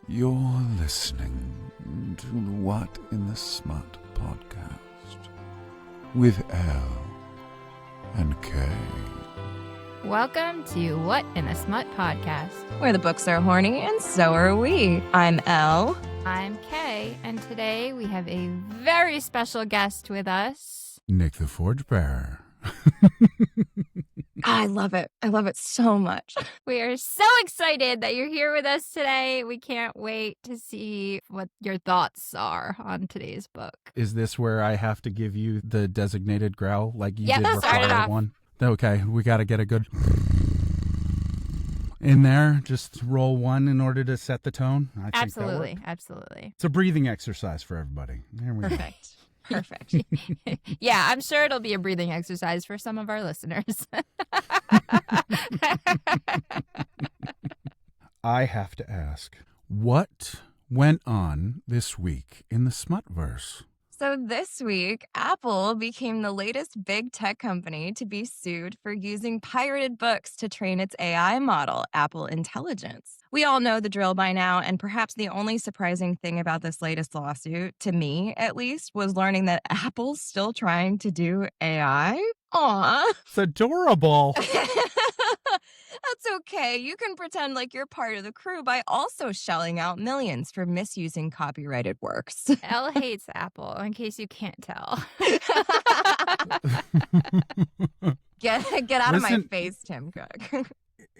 You're listening to the What in the Smut podcast with Elle and Kay. Welcome to What in the Smut podcast, where the books are horny and so are we. I'm Elle. I'm Kay, and today we have a very special guest with us. Nik the Forge Bear. I love it. I love it so much. We are so excited that you're here with us today. We can't wait to see what your thoughts are on today's book. Is this where I have to give you the designated growl like you Yep, did start it require off. one? Okay, we got to get a good in there. Just roll one in order to set the tone. I think that Absolutely, worked. absolutely. It's a breathing exercise for everybody. There we go. Perfect. Perfect. Yeah, I'm sure it'll be a breathing exercise for some of our listeners. I have to ask, what went on this week in the Smutverse? So this week, Apple became the latest big tech company to be sued for using pirated books to train its AI model, Apple Intelligence. We all know the drill by now, and perhaps the only surprising thing about this latest lawsuit, to me at least, was learning that Apple's still trying to do AI. Aw. It's adorable. That's okay. You can pretend like you're part of the crew by also shelling out millions for misusing copyrighted works. Elle hates Apple, in case you can't tell. Get out of my Listen, face, Tim Cook.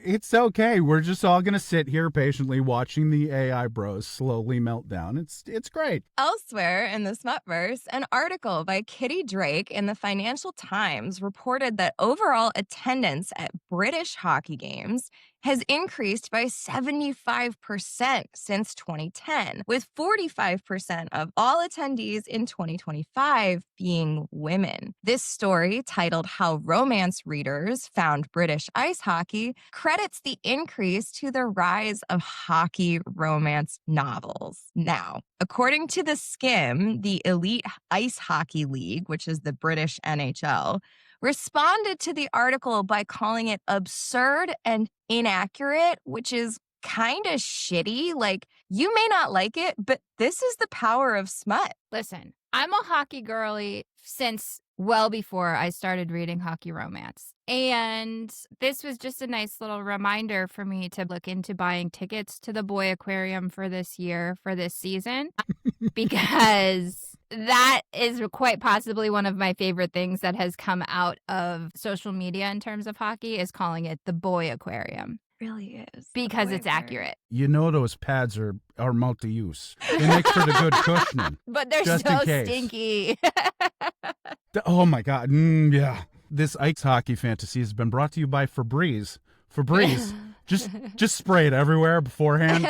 It's okay. We're just all going to sit here patiently watching the AI bros slowly melt down. It's great. Elsewhere in the Smutverse, an article by Kitty Drake in the Financial Times reported that overall attendance at British hockey games has increased by 75% since 2010, with 45% of all attendees in 2025 being women. This story, titled How Romance Readers Found British Ice Hockey, credits the increase to the rise of hockey romance novels. Now, according to The Skim, the Elite Ice Hockey League, which is the British NHL, responded to the article by calling it absurd and inaccurate, which is kind of shitty. Like, you may not like it, but this is the power of smut. Listen, I'm a hockey girly since well before I started reading hockey romance. And this was just a nice little reminder for me to look into buying tickets to the Boy Aquarium for this year, for this season, because that is quite possibly one of my favorite things that has come out of social media in terms of hockey, is calling it the Boy Aquarium. Really is. Because it's accurate. You know those pads are multi-use. It makes for the good cushioning. But they're Just in so case. stinky. Oh my God. Yeah. This ice hockey fantasy has been brought to you by Febreze. Febreze. just spray it everywhere beforehand.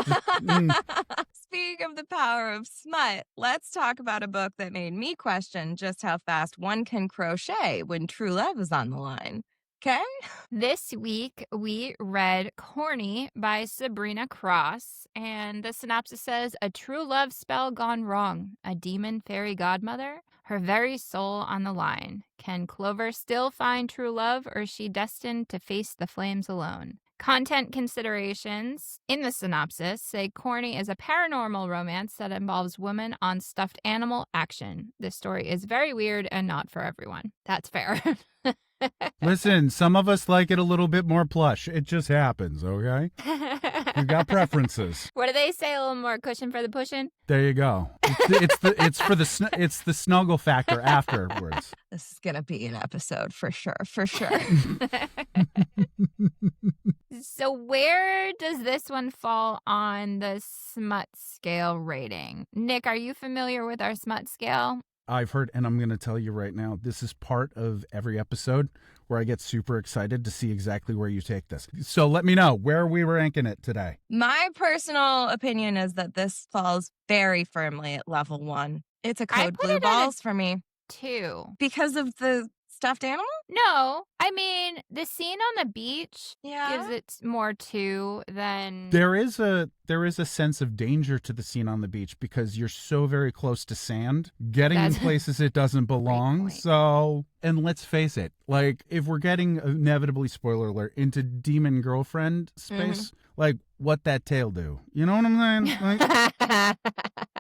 Speaking of the power of smut, let's talk about a book that made me question just how fast one can crochet when true love is on the line. Okay? This week, we read Corny by Sabrina Cross, and the synopsis says, a true love spell gone wrong, a demon fairy godmother, her very soul on the line. Can Clover still find true love, or is she destined to face the flames alone? Content considerations in the synopsis say Corny is a paranormal romance that involves women on stuffed animal action. This story is very weird and not for everyone. That's fair. Listen, some of us like it a little bit more plush. It just happens, okay? We've got preferences. What do they say? A little more cushion for the pushing? There you go. It's the snuggle factor afterwards. This is going to be an episode for sure, for sure. So where does this one fall on the smut scale rating? Nik, are you familiar with our smut scale? I've heard, and I'm going to tell you right now, this is part of every episode where I get super excited to see exactly where you take this. So let me know, where are we ranking it today? My personal opinion is that this falls very firmly at level 1. It's a code put blue it at a balls for me 2. because of the stuffed animal? No, I mean, the scene on the beach Yeah. gives it more to than... There is a sense of danger to the scene on the beach because you're so very close to sand, getting in That's- places it doesn't belong. point. So, and let's face it, like if we're getting inevitably, spoiler alert, into demon girlfriend space, like what that tail do? You know what I'm saying? Like,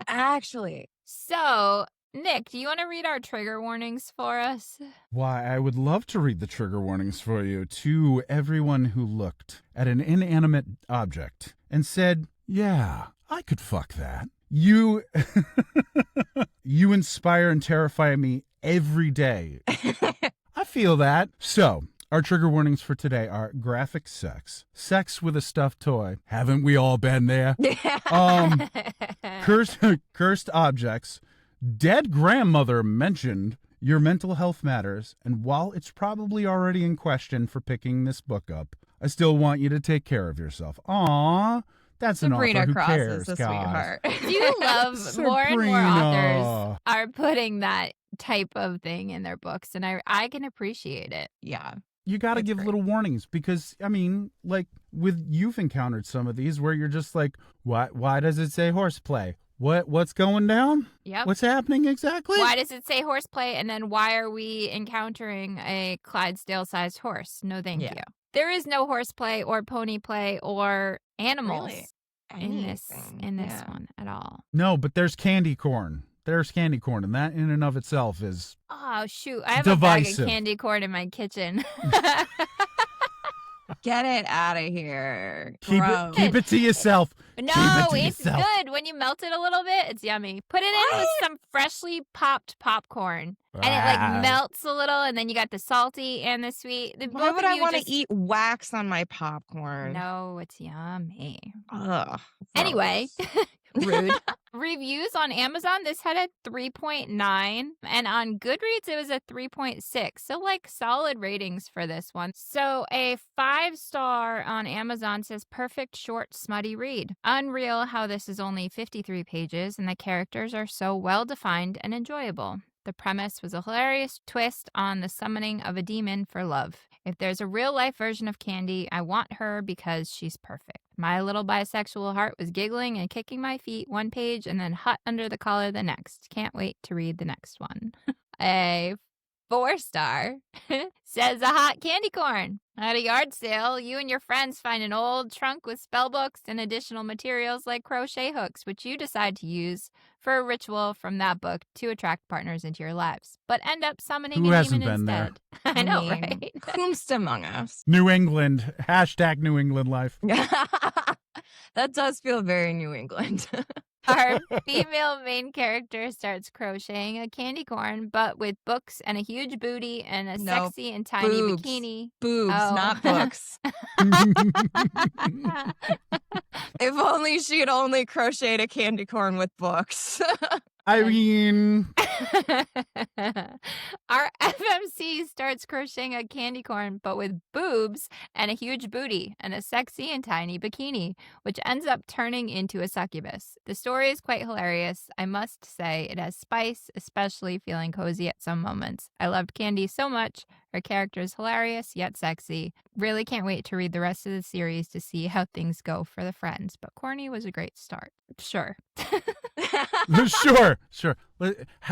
Actually, So, Nik, do you want to read our trigger warnings for us? why, I would love to read the trigger warnings for you to everyone who looked at an inanimate object and said, yeah, I could fuck that. You inspire and terrify me every day. I feel that. So, our trigger warnings for today are graphic sex, sex with a stuffed toy. Haven't we all been there? Cursed objects, dead grandmother mentioned, your mental health matters, and while it's probably already in question for picking this book up, I still want you to take care of yourself. Aww, that's Sabrina an author who Cross cares, is a guys. sweetheart. Do you love more and more Sabrina. authors are putting that type of thing in their books, and I can appreciate it. Yeah. You got to That's give great. little warnings because, I mean, like you've encountered some of these where you're just like, why does it say horseplay? What's going down? Yep. What's happening exactly? Why does it say horseplay? And then why are we encountering a Clydesdale-sized horse? No, thank Yeah. you. There is no horseplay or pony play or animals Really? in this Anything. Yeah. one at all. No, but there's candy corn. There's candy corn, and that in and of itself is Oh shoot! I have divisive. a bag of candy corn in my kitchen. Get it out of here. keep Gross. it to yourself. No, to it's yourself. good when you melt it a little bit. It's yummy. Put it in with What? some freshly popped popcorn, and it Ah. like melts a little, and then you got the salty and the sweet. The Why both would of I you want to just- eat wax on my popcorn? No, it's yummy. Ugh. Anyway, gross. rude. Reviews on Amazon, this had a 3.9, and on Goodreads, it was a 3.6. So, like, solid ratings for this one. So, a 5-star on Amazon says, perfect, short, smutty read. Unreal how this is only 53 pages, and the characters are so well defined and enjoyable. The premise was a hilarious twist on the summoning of a demon for love. If there's a real-life version of Candy, I want her because she's perfect. My little bisexual heart was giggling and kicking my feet one page and then hot under the collar the next. Can't wait to read the next one. A 4-star says a hot candy corn. At a yard sale, you and your friends find an old trunk with spell books and additional materials like crochet hooks, which you decide to use for a ritual from that book to attract partners into your lives, but end up summoning Who a hasn't demon been there? instead. I know, mean, right? Whomst among us? New England. # New England life. That does feel very New England. Our female main character starts crocheting a candy corn, but with books and a huge booty and a Nope. sexy and tiny Boobs. bikini. Boobs, Oh. not books. If only she'd only crocheted a candy corn with books. I mean, Our FMC starts crocheting a candy corn, but with boobs and a huge booty and a sexy and tiny bikini, which ends up turning into a succubus. The story is quite hilarious. I must say it has spice, especially feeling cozy at some moments. I loved Candy so much. Her character is hilarious yet sexy. Really can't wait to read the rest of the series to see how things go for the friends. But Corny was a great start. Sure. sure.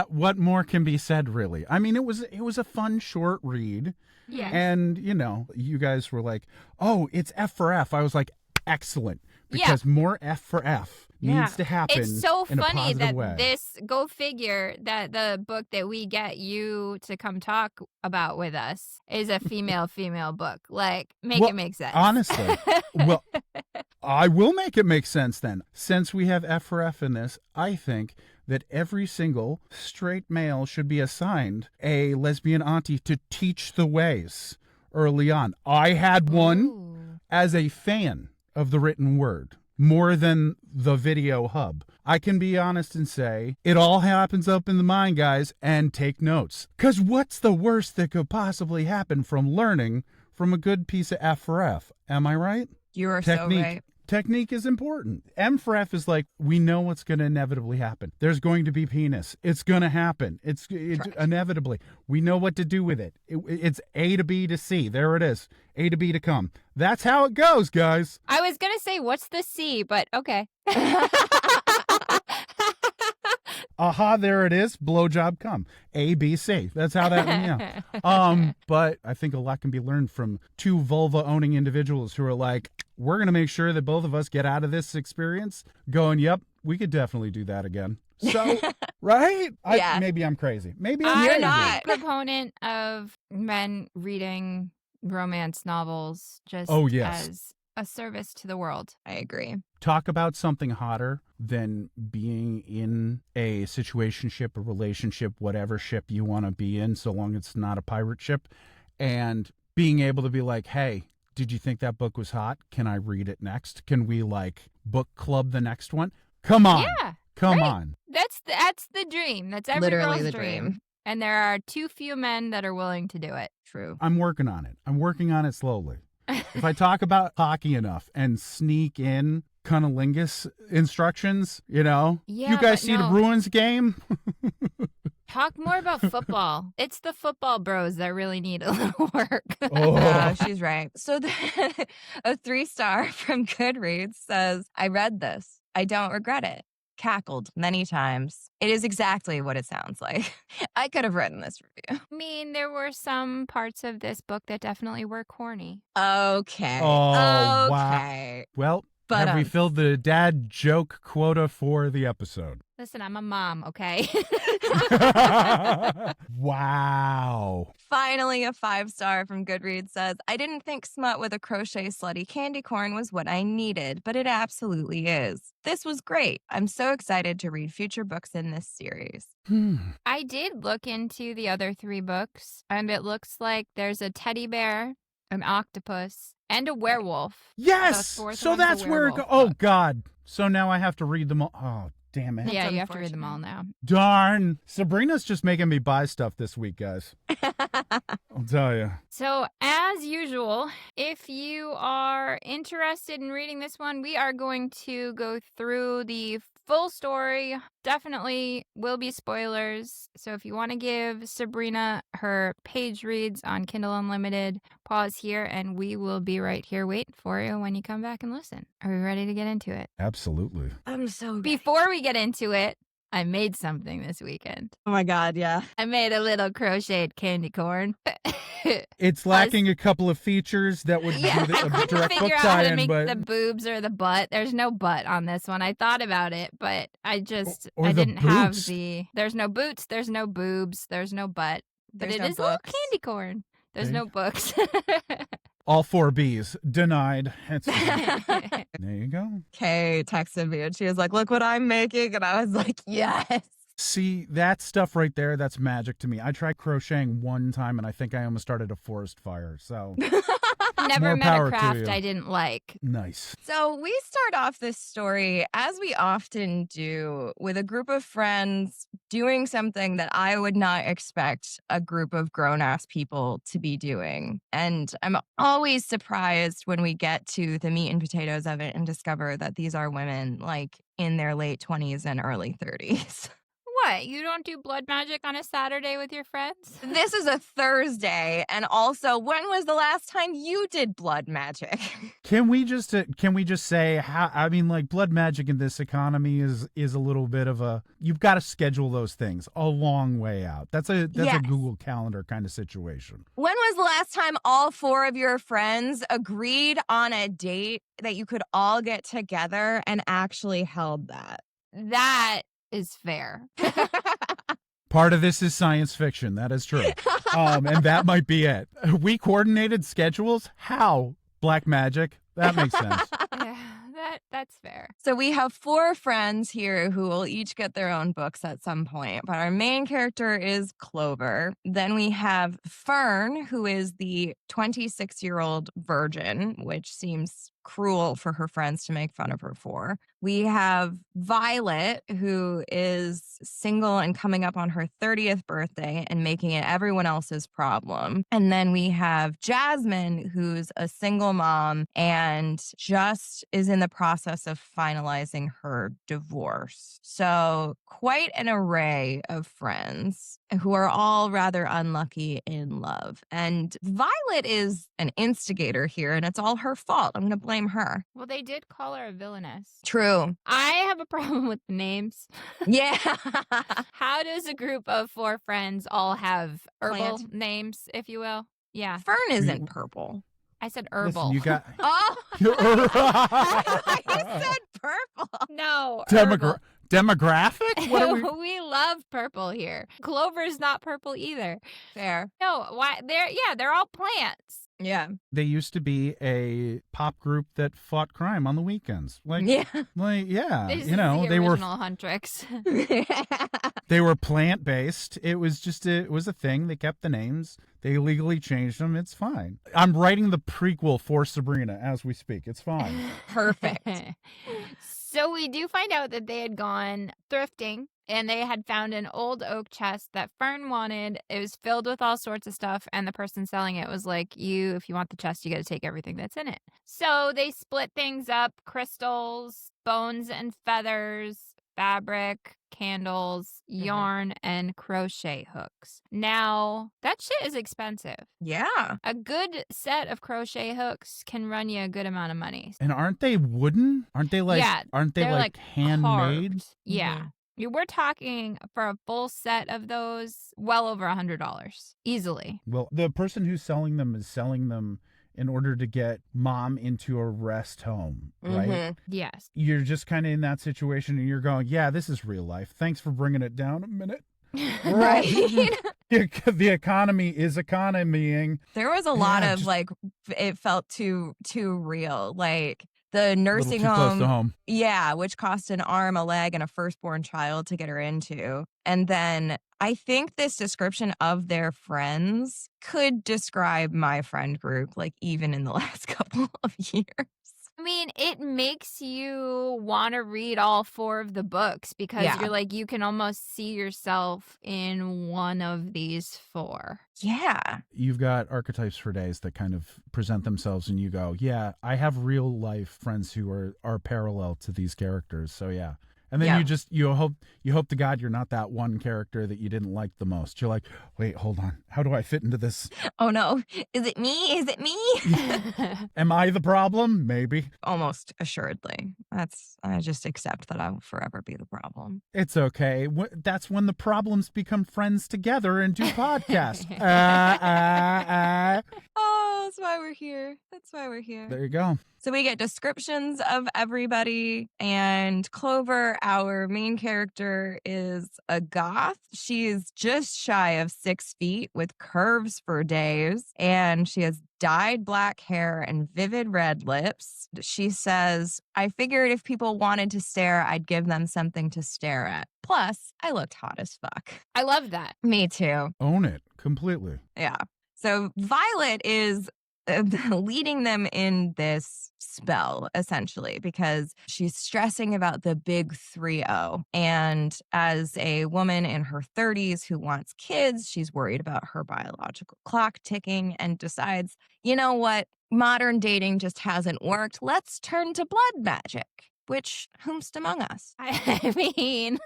What more can be said, really? I mean, it was a fun, short read. Yeah. And, you guys were like, oh, it's F for F. I was like, excellent. Yeah. Because more F for F Yeah. needs to happen It's so in a funny positive that way. this, go figure, that the book that we get you to come talk about with us is a female book. Like, make Well, it make sense. honestly, well, I will make it make sense then. Since we have F for F in this, I think that every single straight male should be assigned a lesbian auntie to teach the ways early on. I had one Ooh. as a fan of the written word more than the video hub. I can be honest and say it all happens up in the mind, guys, and take notes. Because what's the worst that could possibly happen from learning from a good piece of F for F? Am I right? You are Technique. so right. Technique is important. M for F is like, we know what's going to inevitably happen. There's going to be penis. It's going to happen. It's inevitably. We know what to do with it. It's A to B to C. There it is. A to B to come. That's how it goes, guys. I was going to say, what's the C, but okay. Aha, there it is. Blowjob come. A, B, C. That's how that, yeah. But I think a lot can be learned from two vulva-owning individuals who are like, we're going to make sure that both of us get out of this experience going, yep, we could definitely do that again. So, right? Yeah. Maybe I'm crazy. Maybe I'm I'm crazy. not. a proponent of men reading romance novels just as a service to the world. I agree. Talk about something hotter than being in a situationship, a relationship, whatever ship you want to be in, so long it's not a pirate ship, and being able to be like, hey, did you think that book was hot? Can I read it next? Can we book club the next one? Come on. Yeah. Come right. on. That's the dream. That's every Literally girl's the dream. And there are too few men that are willing to do it. True. I'm working on it. I'm working on it slowly. If I talk about hockey enough and sneak in cunnilingus instructions, Yeah, you guys see the Bruins game? Talk more about football. It's the football bros that really need a little work. Oh, she's right. So a 3-star from Goodreads says, I read this. I don't regret it. Cackled many times. It is exactly what it sounds like. I could have written this review. I mean, there were some parts of this book that definitely were corny. Okay. Oh, okay. wow. Well, But, have we filled the dad joke quota for the episode? Listen, I'm a mom, okay? Wow. Finally, a 5-star from Goodreads says, I didn't think smut with a crochet slutty candy corn was what I needed, but it absolutely is. This was great. I'm so excited to read future books in this series. I did look into the other 3 books, and it looks like there's a teddy bear, an octopus, and a werewolf. Yes. The fourth So one's a that's where it werewolf Oh, book. God. So now I have to read them all. Oh, damn it. Yeah, you have to read them all now. Darn. Sabrina's just making me buy stuff this week, guys. I'll tell you. So, as usual, if you are interested in reading this one, we are going to go through the full story. Definitely will be spoilers. So, if you want to give Sabrina her page reads on Kindle Unlimited, pause here and we will be right here waiting for you when you come back and listen. Are we ready to get into it? Absolutely. I'm so ready. Before we get into it, I made something this weekend. Oh my God, yeah. I made a little crocheted candy corn. It's lacking a couple of features that would Yeah, do I a couldn't direct book figure out how to tie-in, make but the boobs or the butt. There's no butt on this one. I thought about it, but I just Or I the didn't have boobs. There's no boots, there's no boobs, there's no butt, but There's it no is a little books. candy corn. There's Okay. no books. all 4 B's denied. There you go. Kay texted me and she was like, look what I'm making. And I was like, yes. See, that stuff right there, that's magic to me. I tried crocheting one time and I think I almost started a forest fire. So Never More met power a to craft you. I didn't like. nice. So we start off this story, as we often do, with a group of friends doing something that I would not expect a group of grown-ass people to be doing. And I'm always surprised when we get to the meat and potatoes of it and discover that these are women in their late 20s and early 30s. What? You don't do blood magic on a Saturday with your friends? This is a Thursday. And also, when was the last time you did blood magic? Can we just say how? I mean, blood magic in this economy is a little bit of a. You've got to schedule those things a long way out. That's a Yes. Google Calendar kind of situation. When was the last time all 4 of your friends agreed on a date that you could all get together and actually held that? That is fair. Part of this is science fiction. That is true. And that might be it. We coordinated schedules. How? Black magic. That makes sense. Yeah, that's fair. So we have 4 friends here who will each get their own books at some point, but our main character is Clover. Then we have Fern, who is the 26-year-old virgin, which seems cruel for her friends to make fun of her for. We have Violet, who is single and coming up on her 30th birthday and making it everyone else's problem. And then we have Jasmine, who's a single mom and just is in the process of finalizing her divorce. So quite an array of friends who are all rather unlucky in love. And Violet is an instigator here, and it's all her fault. I'm going to blame her. Well, they did call her a villainess. True. I have a problem with the names. Yeah. How does a group of 4 friends all have herbal Plant. names, if you will? Yeah. Fern isn't purple. I said herbal. Listen, you got Oh, I said purple. No. herbal. demographic? What are we? We love purple here. Clover's not purple either. Fair. No, why they're all plants. Yeah. They used to be a pop group that fought crime on the weekends. Yeah. This is you know, the they were original Huntrix. they were plant-based. It was a thing. They kept the names. They legally changed them. It's fine. I'm writing the prequel for Sabrina as we speak. It's fine. Perfect. So we do find out that they had gone thrifting and they had found an old oak chest that Fern wanted. It was filled with all sorts of stuff, and the person selling it was like, if you want the chest, you got to take everything that's in it. So they split things up: crystals, bones and feathers, fabric, candles, yarn, and crochet hooks. Now, that shit is expensive. Yeah. A good set of crochet hooks can run you a good amount of money. And aren't they wooden? Aren't they like They're like handmade? carved. Yeah. Mhm. We're talking for a full set of those, well over $100 easily. Well, the person who's selling them is selling them in order to get mom into a rest home, right? Mhm. Yes. You're just kind of in that situation and you're going, yeah, this is real life. Thanks for bringing it down a minute. Right. The economy is economying. There was a lot Yeah, of just- it felt too real. Like the nursing too close to home. home. Yeah, which cost an arm, a leg, and a firstborn child to get her into. And then I think this description of their friends could describe my friend group, like even in the last couple of years. I mean, it makes you want to read all 4 of the books because Yeah. you're like, you can almost see yourself in one of these 4. Yeah. You've got archetypes for days that kind of present themselves and you go, yeah, I have real life friends who are parallel to these characters. So yeah. And then Yeah. you hope to God you're not that one character that you didn't like the most. You're like, wait, hold on. How do I fit into this? Oh no. Is it me? Is it me? Am I the problem? Maybe. Almost assuredly. I just accept that I will forever be the problem. It's okay. That's when the problems become friends together and do podcasts. Oh, that's why we're here. That's why we're here. There you go. So we get descriptions of everybody, and Clover, our main character, is a goth. She's just shy of 6 feet with curves for days, and she has dyed black hair and vivid red lips. She says, I figured if people wanted to stare, I'd give them something to stare at. Plus, I looked hot as fuck. I love that. Me too. Own it completely. Yeah. So Violet is leading them in this spell, essentially, because she's stressing about the big 3-0. And as a woman in her 30s who wants kids, she's worried about her biological clock ticking and decides, you know what? Modern dating just hasn't worked. Let's turn to blood magic, which whomst among us? I mean,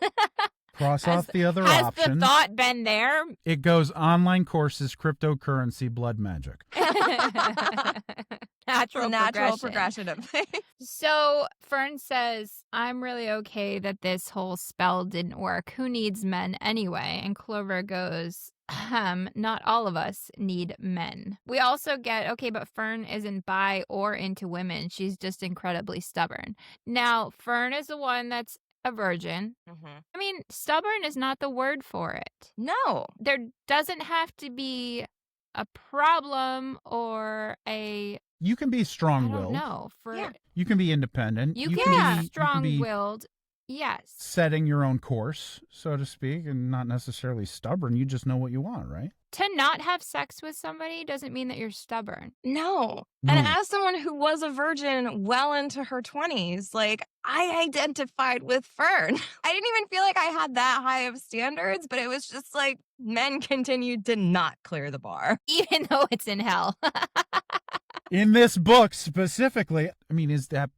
Cross off the other has options. the thought been there? It goes online courses, cryptocurrency, blood magic. Natural progression of things. So Fern says, I'm really okay that this whole spell didn't work. Who needs men anyway? And Clover goes, not all of us need men. We also get, okay, but Fern isn't bi or into women. She's just incredibly stubborn. Now, Fern is the one that's a virgin. I mean, stubborn is not the word for it. No. There doesn't have to be a problem or a, You can be I strong-willed. don't know. Yeah. You can be independent. You can can be be strong-willed. Yes. setting your own course, so to speak, and not necessarily stubborn. You just know what you want, right? To not have sex with somebody doesn't mean that you're stubborn. No. No. And as someone who was a virgin well into her 20s, like, I identified with Fern. I didn't even feel like I had that high of standards, but it was just like men continued to not clear the bar. Even though it's in hell. In this book specifically, I mean, is that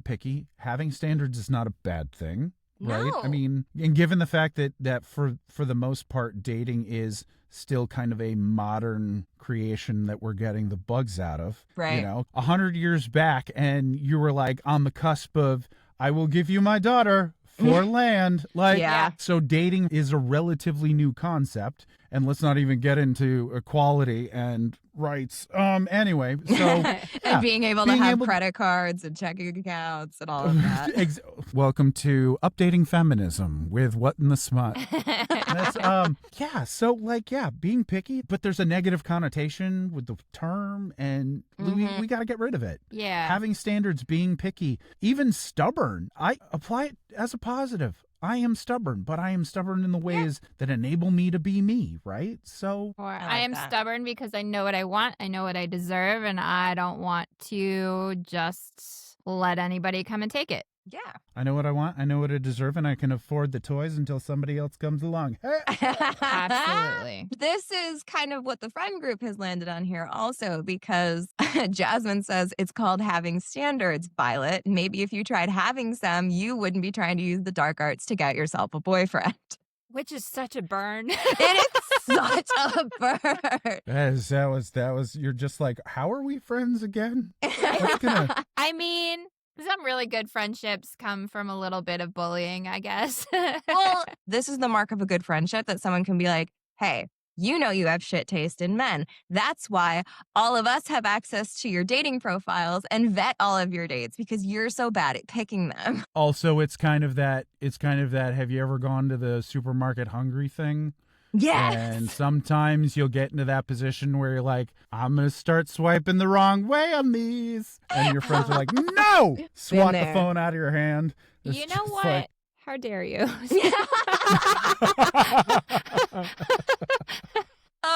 picky? Having standards is not a bad thing, right? No. I mean, and given the fact that for the most part, dating is still kind of a modern creation that we're getting the bugs out of. Right. You know, 100 years back, and you were like on the cusp of, I will give you my daughter for land. Like, Yeah. so dating is a relatively new concept. And let's not even get into equality and rights. Anyway, so yeah, And being able to being have able- credit cards and checking accounts and all of that. Welcome to Updating Feminism with What in the Smut. That's, so being picky, but there's a negative connotation with the term, and we got to get rid of it. Yeah. Having standards, being picky, even stubborn, I apply it as a positive. I am stubborn, but I am stubborn in the ways that enable me to be me, right? So, Or like I am that. stubborn because I know what I want, I know what I deserve, and I don't want to just let anybody come and take it. Yeah. I know what I want, I know what I deserve, and I can afford the toys until somebody else comes along. Hey! Absolutely. This is kind of what the friend group has landed on here also, because Jasmine says it's called having standards, Violet. Maybe if you tried having some, you wouldn't be trying to use the dark arts to get yourself a boyfriend. Which is such a burn. It is such a burn. That was, you're just like, how are we friends again? What's gonna... I mean, some really good friendships come from a little bit of bullying, I guess. Well, this is the mark of a good friendship, that someone can be like, hey, you know you have shit taste in men. That's why all of us have access to your dating profiles and vet all of your dates, because you're so bad at picking them. Also, it's kind of that, have you ever gone to the supermarket hungry thing? Yes. And sometimes you'll get into that position where you're like, I'm going to start swiping the wrong way on these. And your friends are like, no! Swat the there. phone out of your hand. It's You know just what? like- How dare you?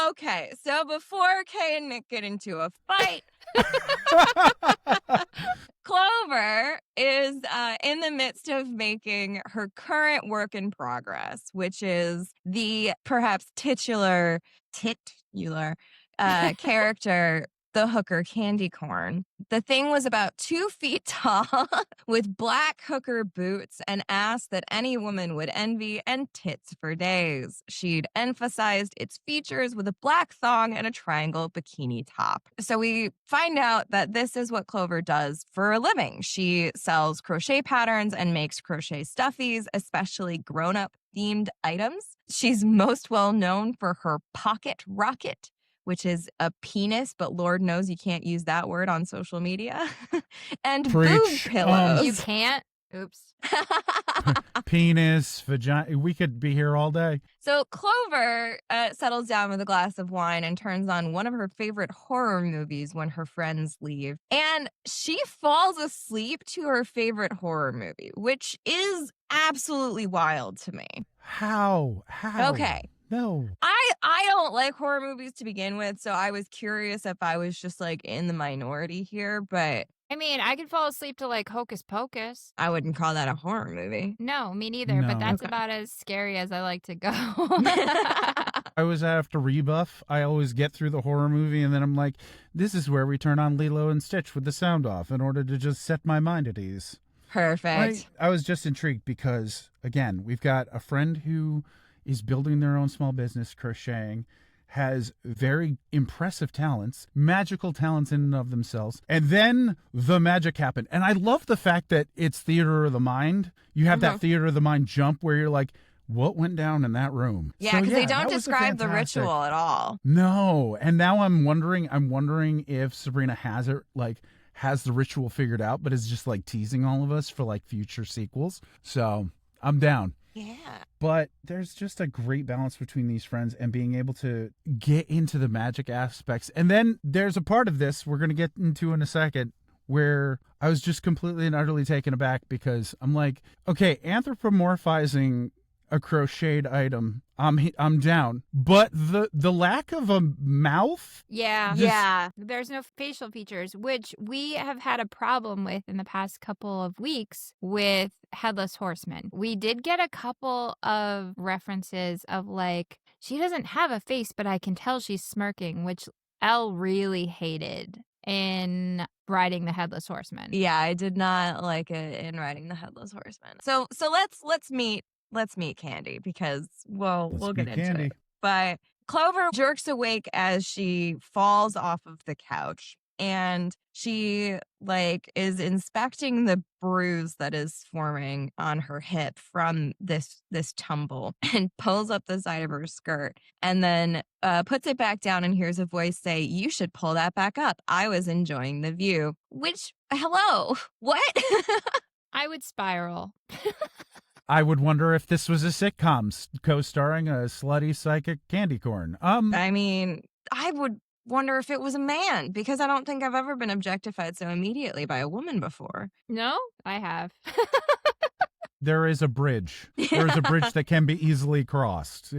Okay, so before Kay and Nik get into a fight, Clover is in the midst of making her current work in progress, which is the perhaps titular character, the hooker candy corn. The thing was about 2 feet tall with black hooker boots and ass that any woman would envy, and tits for days. She'd emphasized its features with a black thong and a triangle bikini top. So we find out that this is what Clover does for a living. She sells crochet patterns and makes crochet stuffies, especially grown-up themed items. She's most well known for her pocket rocket, which is a penis, but Lord knows you can't use that word on social media, and boob Preach. pillows. You can't? Oops. Penis, vagina. We could be here all day. So Clover settles down with a glass of wine and turns on one of her favorite horror movies when her friends leave. And she falls asleep to her favorite horror movie, which is absolutely wild to me. How? Okay. No. I don't like horror movies to begin with, so I was curious if I was just like in the minority here, but I mean, I could fall asleep to like Hocus Pocus. I wouldn't call that a horror movie. No, me neither, but No. that's Okay. about as scary as I like to go. I always have to rebuff. I always get through the horror movie and then I'm like, this is where we turn on Lilo and Stitch with the sound off in order to just set my mind at ease. Perfect. I was just intrigued because, again, we've got a friend who is building their own small business, crocheting, has very impressive talents, magical talents in and of themselves. And then the magic happened. And I love the fact that it's theater of the mind. You have that theater of the mind jump where you're like, what went down in that room? Yeah, So, because they don't that was describe the fantastic. ritual at all. No. And now I'm wondering if Sabrina has the ritual figured out, but is just like teasing all of us for like future sequels. So I'm down. Yeah. But there's just a great balance between these friends and being able to get into the magic aspects. And then there's a part of this we're going to get into in a second where I was just completely and utterly taken aback because I'm like, okay, anthropomorphizing a crocheted item, I'm down. But the lack of a mouth, Yeah. Yeah. There's no facial features, which we have had a problem with in the past couple of weeks with Headless Horseman. We did get a couple of references of like, she doesn't have a face, but I can tell she's smirking, which Elle really hated in riding the Headless Horseman. Yeah, I did not like it in riding the Headless Horseman. So let's meet Candy because we'll get into Candy. it. But Clover jerks awake as she falls off of the couch, and she is inspecting the bruise that is forming on her hip from this tumble, and pulls up the side of her skirt, and then puts it back down and hears a voice say, "You should pull that back up. I was enjoying the view." Which, hello, what? I would spiral. I would wonder if this was a sitcom co-starring a slutty psychic candy corn. I mean, I would wonder if it was a man because I don't think I've ever been objectified so immediately by a woman before. No, I have. There is a bridge. There's a bridge that can be easily crossed.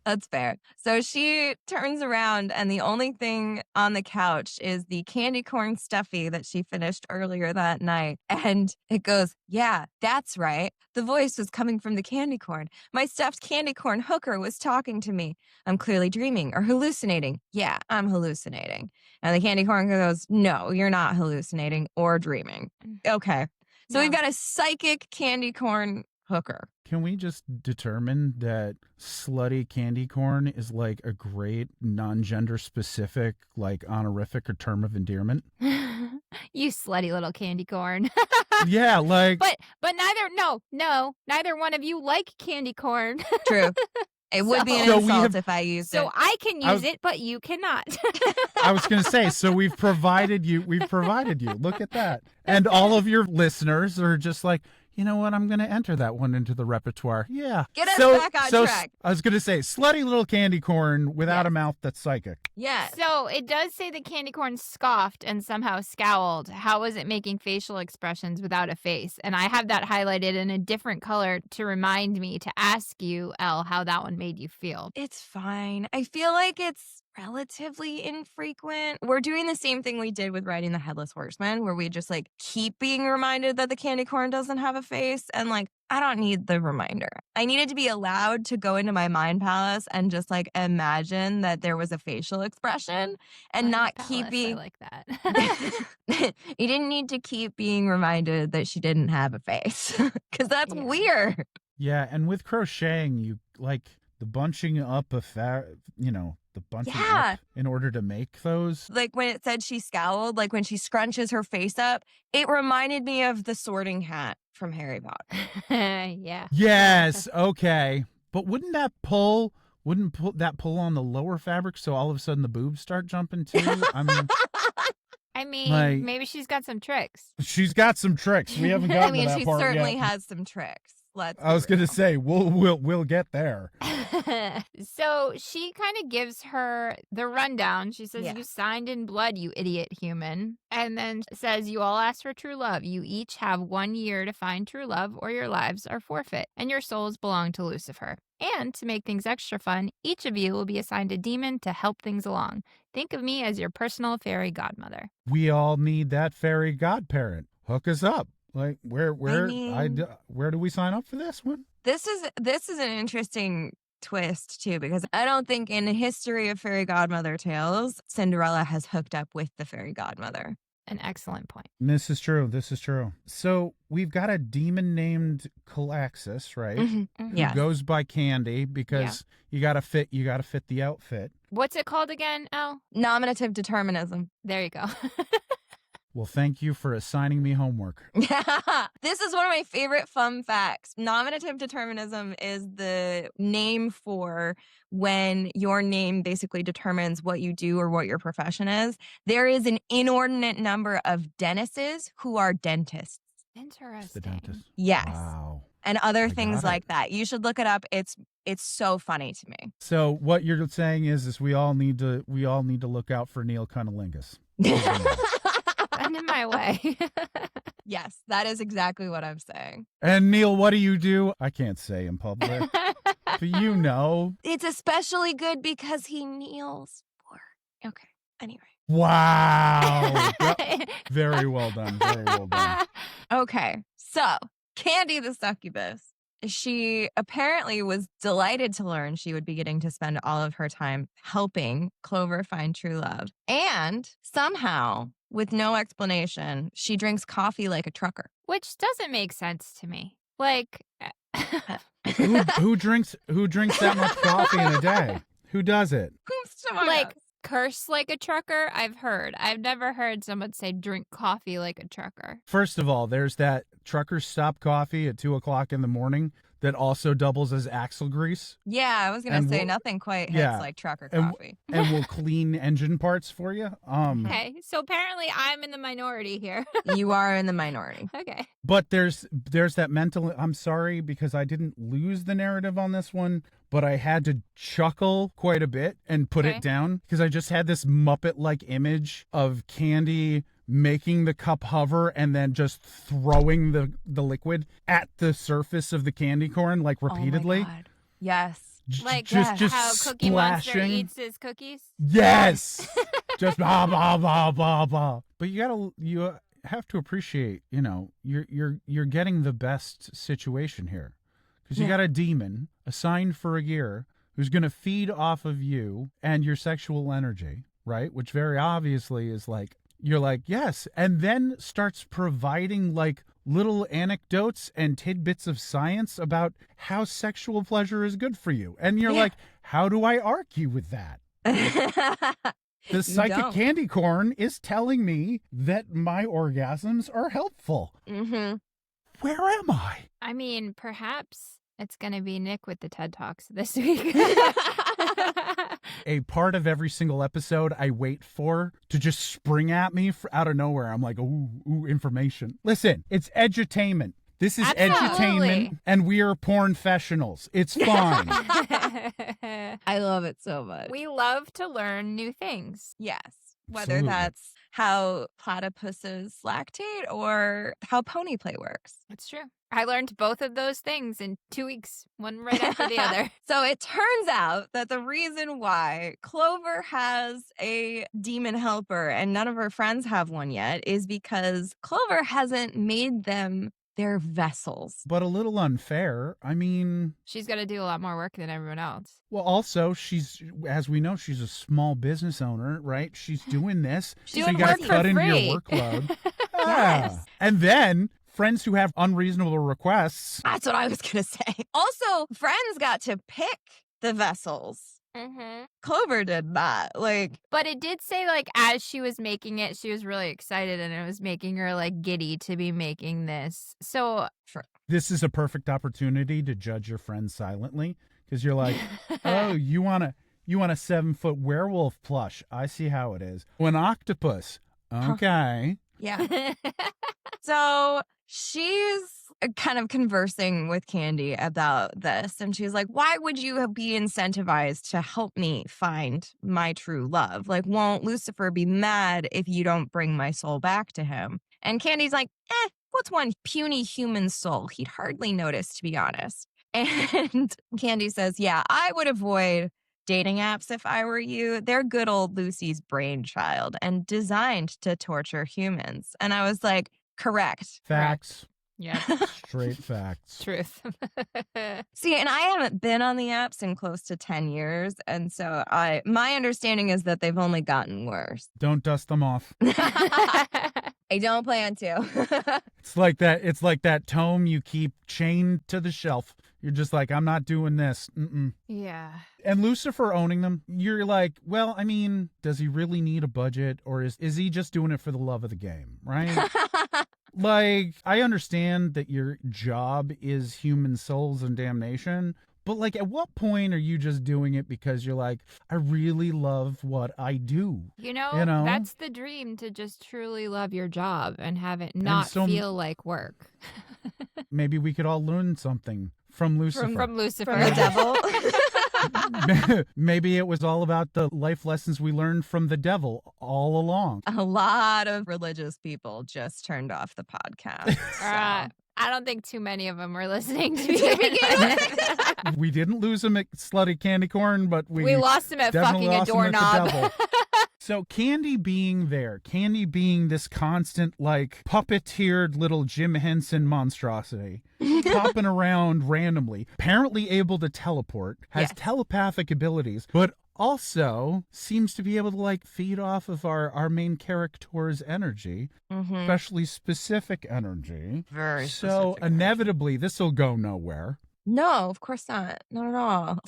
That's fair. So she turns around, and the only thing on the couch is the candy corn stuffy that she finished earlier that night. And it goes, "Yeah, that's right. The voice was coming from the candy corn. My stuffed candy corn hooker was talking to me. I'm clearly dreaming or hallucinating. Yeah, I'm hallucinating." And the candy corn goes, "No, you're not hallucinating or dreaming." Okay. So No. we've got a psychic candy corn hooker. Can we just determine that slutty candy corn is like a great non-gender specific, like honorific or term of endearment? You slutty little candy corn. Yeah, like. But neither one of you like candy corn. True. It would be an So we insult have- if I used it. So I can use it, but you cannot. I was going to say, so we've provided you. Look at that. And all of your listeners are just like, you know what? I'm going to enter that one into the repertoire. Yeah. Get us back on track. I was going to say, slutty little candy corn without a mouth that's psychic. Yes. So it does say the candy corn scoffed and somehow scowled. How was it making facial expressions without a face? And I have that highlighted in a different color to remind me to ask you, Elle, how that one made you feel. It's fine. I feel like it's relatively infrequent. We're doing the same thing we did with riding the Headless Horseman, where we just keep being reminded that the candy corn doesn't have a face. And I don't need the reminder. I needed to be allowed to go into my mind palace and just imagine that there was a facial expression and not keep being. I like that. You didn't need to keep being reminded that she didn't have a face because that's weird. Yeah, and with crocheting, you the bunching up of the bunching up in order to make those. When it said she scowled, when she scrunches her face up, it reminded me of the Sorting Hat from Harry Potter. Yeah. Yes, okay. But wouldn't that pull on the lower fabric so all of a sudden the boobs start jumping too? I mean, maybe she's got some tricks. She's got some tricks. We haven't gotten to that she part certainly yet. has some tricks. I was going to say we'll get there. So she kind of gives her the rundown. She says, "You signed in blood, you idiot human." And then says, "You all asked for true love. You each have 1 year to find true love or your lives are forfeit and your souls belong to Lucifer. And to make things extra fun, each of you will be assigned a demon to help things along. Think of me as your personal fairy godmother." We all need that fairy godparent. Hook us up. Where do we sign up for this one? This is an interesting twist too, because I don't think in the history of fairy godmother tales, Cinderella has hooked up with the fairy godmother. An excellent point. This is true. So we've got a demon named Calaxis, right? Mm-hmm. Who goes by Candy because you gotta fit the outfit. What's it called again, Elle? Nominative determinism. There you go. Well, thank you for assigning me homework. This is one of my favorite fun facts. Nominative determinism is the name for when your name basically determines what you do or what your profession is. There is an inordinate number of dentists who are dentists. Interesting. The dentist. Yes. Wow. And other I things got like that. You should look it up. It's so funny to me. So what you're saying is we all need to look out for Neil Cunnilingus. stand in my way. Yes, that is exactly what I'm saying. And Neil, what do? I can't say in public, but you know. It's especially good because he kneels for. Okay. Anyway. Wow. Very well done. Very well done. Okay. So, Candy the succubus. She apparently was delighted to learn she would be getting to spend all of her time helping Clover find true love. And somehow, with no explanation, she drinks coffee like a trucker. Which doesn't make sense to me. Like, Who drinks that much coffee in a day? Who does it? like curse like a trucker, I've heard. I've never heard someone say drink coffee like a trucker. First of all, there's that trucker stop coffee at 2:00 in the morning that also doubles as axle grease. Yeah, I was going to say nothing quite hits like trucker coffee. And will clean engine parts for you. Okay, so apparently I'm in the minority here. You are in the minority. Okay. But there's that mental, I'm sorry because I didn't lose the narrative on this one, but I had to chuckle quite a bit and put it down because I just had this Muppet-like image of Candy making the cup hover and then just throwing the liquid at the surface of the candy corn like repeatedly. Oh my God. Yes. Like just how Cookie Monster splashing. eats his cookies? Yes. Just blah blah blah blah blah. But you have to appreciate, you're getting the best situation here. Because you got a demon assigned for a year who's going to feed off of you and your sexual energy, right? Which very obviously is like, you're like, yes. And then starts providing like little anecdotes and tidbits of science about how sexual pleasure is good for you. And you're like, how do I argue with that? The psychic candy corn is telling me that my orgasms are helpful. Mm-hmm. Where am I? I mean, perhaps it's going to be Nik with the TED Talks this week. A part of every single episode I wait for to just spring at me out of nowhere. I'm like, ooh, information. Listen, it's edutainment. This is edutainment, and we are pornfessionals. It's fine. I love it so much. We love to learn new things. Yes. Whether Absolutely. that's how platypuses lactate or how pony play works. It's true. I learned both of those things in 2 weeks, one right after the other. So it turns out that the reason why Clover has a demon helper and none of her friends have one yet is because Clover hasn't made them their vessels. But a little unfair. I mean, She's got to do a lot more work than everyone else. well, also, she's, as we know, she's a small business owner, right? She's doing this. She's so you doing got to work cut for into free. your workload. Yes. And then friends who have unreasonable requests. That's what I was going to say. Also, friends got to pick the vessels. Mm-hmm. Clover did not. But it did say, like, as she was making it, she was really excited and it was making her, like, giddy to be making this. So, This is a perfect opportunity to judge your friends silently because you're like, oh, you want a 7-foot werewolf plush. I see how it is. Oh, an octopus. Okay. yeah. So she's kind of conversing with Candy about this. And she's like, why would you be incentivized to help me find my true love? Like, won't Lucifer be mad if you don't bring my soul back to him? And Candy's like, what's one puny human soul? He'd hardly notice, to be honest. And Candy says, yeah, I would avoid dating apps if I were you. They're good old Lucy's brainchild and designed to torture humans. And I was like, correct. Facts. yeah, Straight facts. truth. See, and I haven't been on the apps in close to 10 years. And so my understanding is that they've only gotten worse. Don't dust them off. I don't plan to. It's like that tome you keep chained to the shelf. You're just like, I'm not doing this. Mm-mm. Yeah. And Lucifer owning them, you're like, well, I mean, does he really need a budget or is he just doing it for the love of the game, right? Like, I understand that your job is human souls and damnation, but like, at what point are you just doing it because you're like, I really love what I do? You know, that's the dream, to just truly love your job and have it not feel like work. Maybe we could all learn something from Lucifer. From Lucifer. From the devil. Maybe it was all about the life lessons we learned from the devil all along. A lot of religious people just turned off the podcast. I don't think too many of them were listening to To begin it. We didn't lose him at Slutty Candy Corn, but we lost him at definitely fucking a lost him at the doorknob. devil. So Candy being there, Candy being this constant, like, puppeteered little Jim Henson monstrosity, popping around randomly, apparently able to teleport, has Yes. telepathic abilities, but also seems to be able to, like, feed off of our main character's energy, especially specific energy. Very So specific. inevitably, this will go nowhere. No, of course not. Not at all.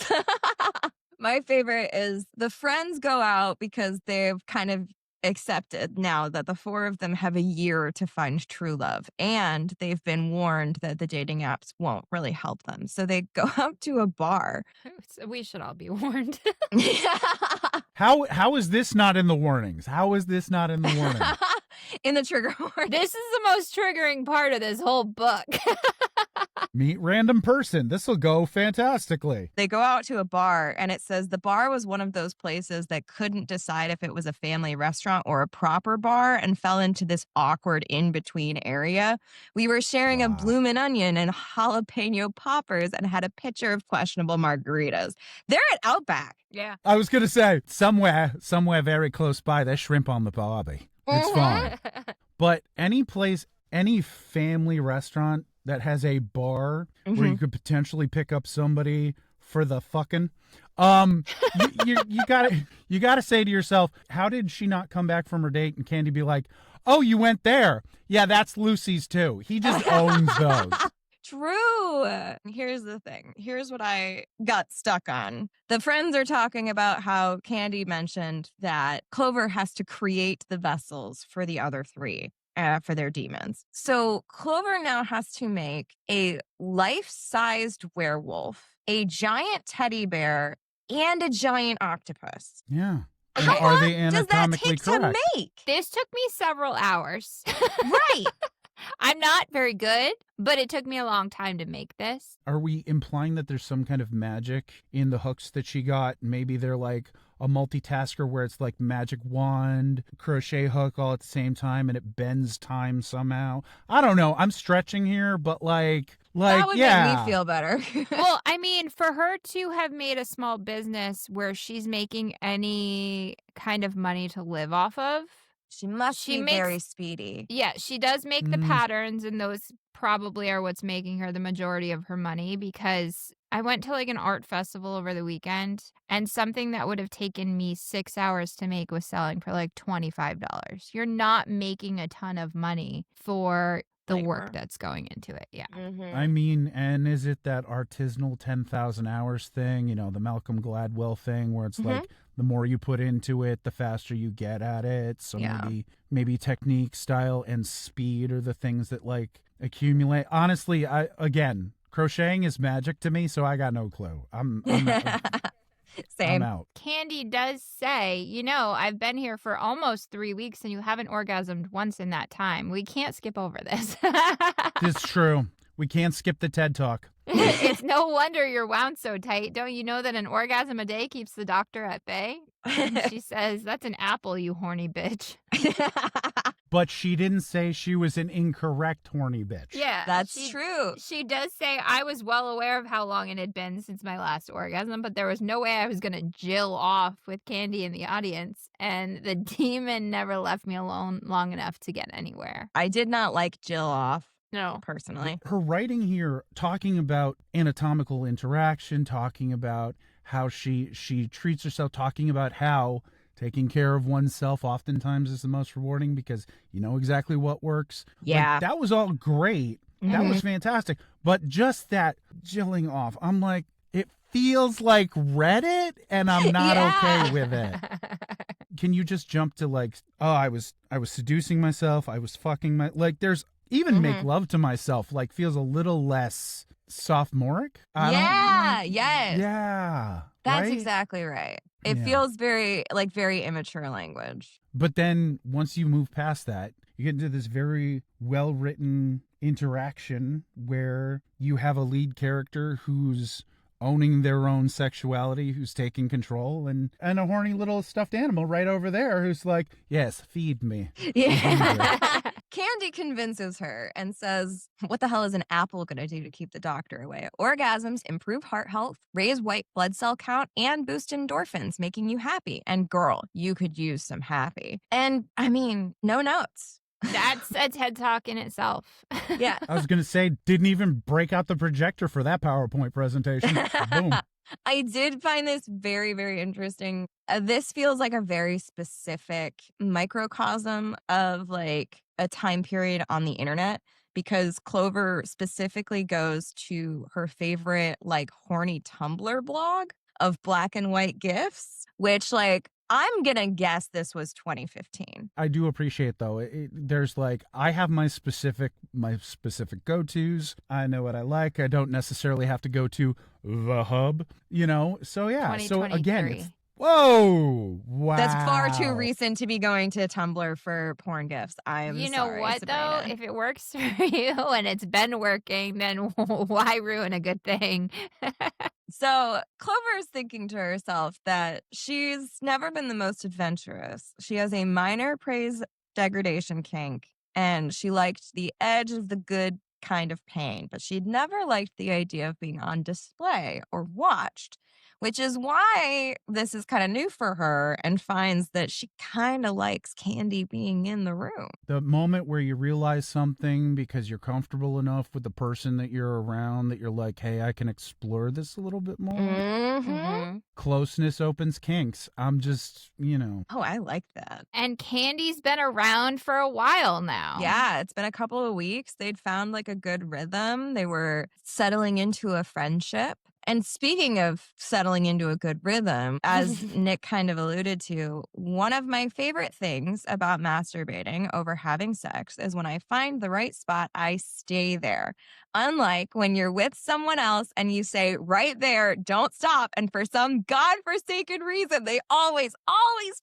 My favorite is the friends go out because they've kind of accepted now that the four of them have a year to find true love. And they've been warned that the dating apps won't really help them. So they go out to a bar. We should all be warned. How is this not in the warnings? How is this not in the warning? In the trigger warning. This is the most triggering part of this whole book. Meet random person. This will go fantastically. They go out to a bar, and it says the bar was one of those places that couldn't decide if it was a family restaurant or a proper bar and fell into this awkward in-between area. We were sharing a Wow. bloomin' onion and jalapeno poppers and had a pitcher of questionable margaritas. They're at Outback. Yeah. I was going to say, somewhere very close by, there's shrimp on the barbie. It's fine. But any place, any family restaurant that has a bar where you could potentially pick up somebody for the fucking, you gotta say to yourself, how did she not come back from her date and Candy be like, oh, you went there? Yeah, that's Lucy's too. He just owns those. True. Here's the thing. Here's what I got stuck on. The friends are talking about how Candy mentioned that Clover has to create the vessels for the other three. For their demons. So Clover now has to make a life-sized werewolf, a giant teddy bear, and a giant octopus. Yeah. And How are long they does that anatomically take correct? to make? This took me several hours. Right. I'm not very good, but it took me a long time to make this. Are we implying that there's some kind of magic in the hooks that she got? Maybe they're like a multitasker where it's like magic wand, crochet hook all at the same time and it bends time somehow. I don't know. I'm stretching here, but like That would yeah. make me feel better. Well, I mean, for her to have made a small business where she's making any kind of money to live off of, She must She be makes- very speedy. yeah, she does make the Mm. patterns, and those probably are what's making her the majority of her money, because I went to like an art festival over the weekend, and something that would have taken me 6 hours to make was selling for like $25. You're not making a ton of money for the Labor. work that's going into it. Yeah. I mean, and is it that artisanal 10,000 hours thing, you know, the Malcolm Gladwell thing where it's like the more you put into it, the faster you get at it. So Yeah. maybe technique, style, and speed are the things that like accumulate. Honestly, crocheting is magic to me, so I got no clue. I'm Same. out. Candy does say, you know, I've been here for almost 3 weeks and you haven't orgasmed once in that time. We can't skip over this. It's true. We can't skip the TED Talk. It's no wonder you're wound so tight. Don't you know that an orgasm a day keeps the doctor at bay? And she says, that's an apple, you horny bitch. But she didn't say she was an incorrect horny bitch. Yeah. That's true. She does say, I was well aware of how long it had been since my last orgasm, but there was no way I was going to jill off with Candy in the audience. And the demon never left me alone long enough to get anywhere. I did not like Jill off, No. personally. Her writing here, talking about anatomical interaction, talking about how she treats herself, talking about how taking care of oneself oftentimes is the most rewarding because you know exactly what works. Like, Yeah. that was all great. That was fantastic. But just that jilling off, I'm like, it feels like Reddit and I'm not okay with it. Can you just jump to like, oh, I was seducing myself, I was fucking my, like there's even make love to myself, like feels a little less sophomoric. Yes. Yeah. That's right? exactly right. It Yeah. feels very immature language. But then once you move past that, you get into this very well-written interaction where you have a lead character who's owning their own sexuality, who's taking control, and a horny little stuffed animal right over there who's like, yes, feed me. Yeah. Candy convinces her and says, what the hell is an apple going to do to keep the doctor away? Orgasms improve heart health, raise white blood cell count, and boost endorphins, making you happy. And girl, you could use some happy. And I mean, no notes. That's a TED Talk in itself. Yeah. I was going to say, didn't even break out the projector for that PowerPoint presentation. Boom. I did find this very, very interesting. This feels like a very specific microcosm of like a time period on the internet, because Clover specifically goes to her favorite like horny Tumblr blog of black and white GIFs, which like I'm going to guess this was 2015. I do appreciate though. There's like, I have my specific go-tos. I know what I like. I don't necessarily have to go to the hub, you know? So yeah. So again, it's, whoa. Wow. That's far too recent to be going to Tumblr for porn gifs. You know sorry, what, Sabrina. though? If it works for you and it's been working, then why ruin a good thing? So Clover is thinking to herself that she's never been the most adventurous. She has a minor praise degradation kink, and she liked the edge of the good kind of pain, but she'd never liked the idea of being on display or watched, which is why this is kind of new for her, and finds that she kind of likes Candy being in the room. The moment where you realize something because you're comfortable enough with the person that you're around that you're like, hey, I can explore this a little bit more. Mm-hmm. Closeness opens kinks. I'm just, you know. Oh, I like that. And Candy's been around for a while now. Yeah, it's been a couple of weeks. They'd found like a good rhythm. They were settling into a friendship. And speaking of settling into a good rhythm, as Nik kind of alluded to, one of my favorite things about masturbating over having sex is when I find the right spot, I stay there. Unlike when you're with someone else and you say, right there, don't stop. And for some godforsaken reason, they always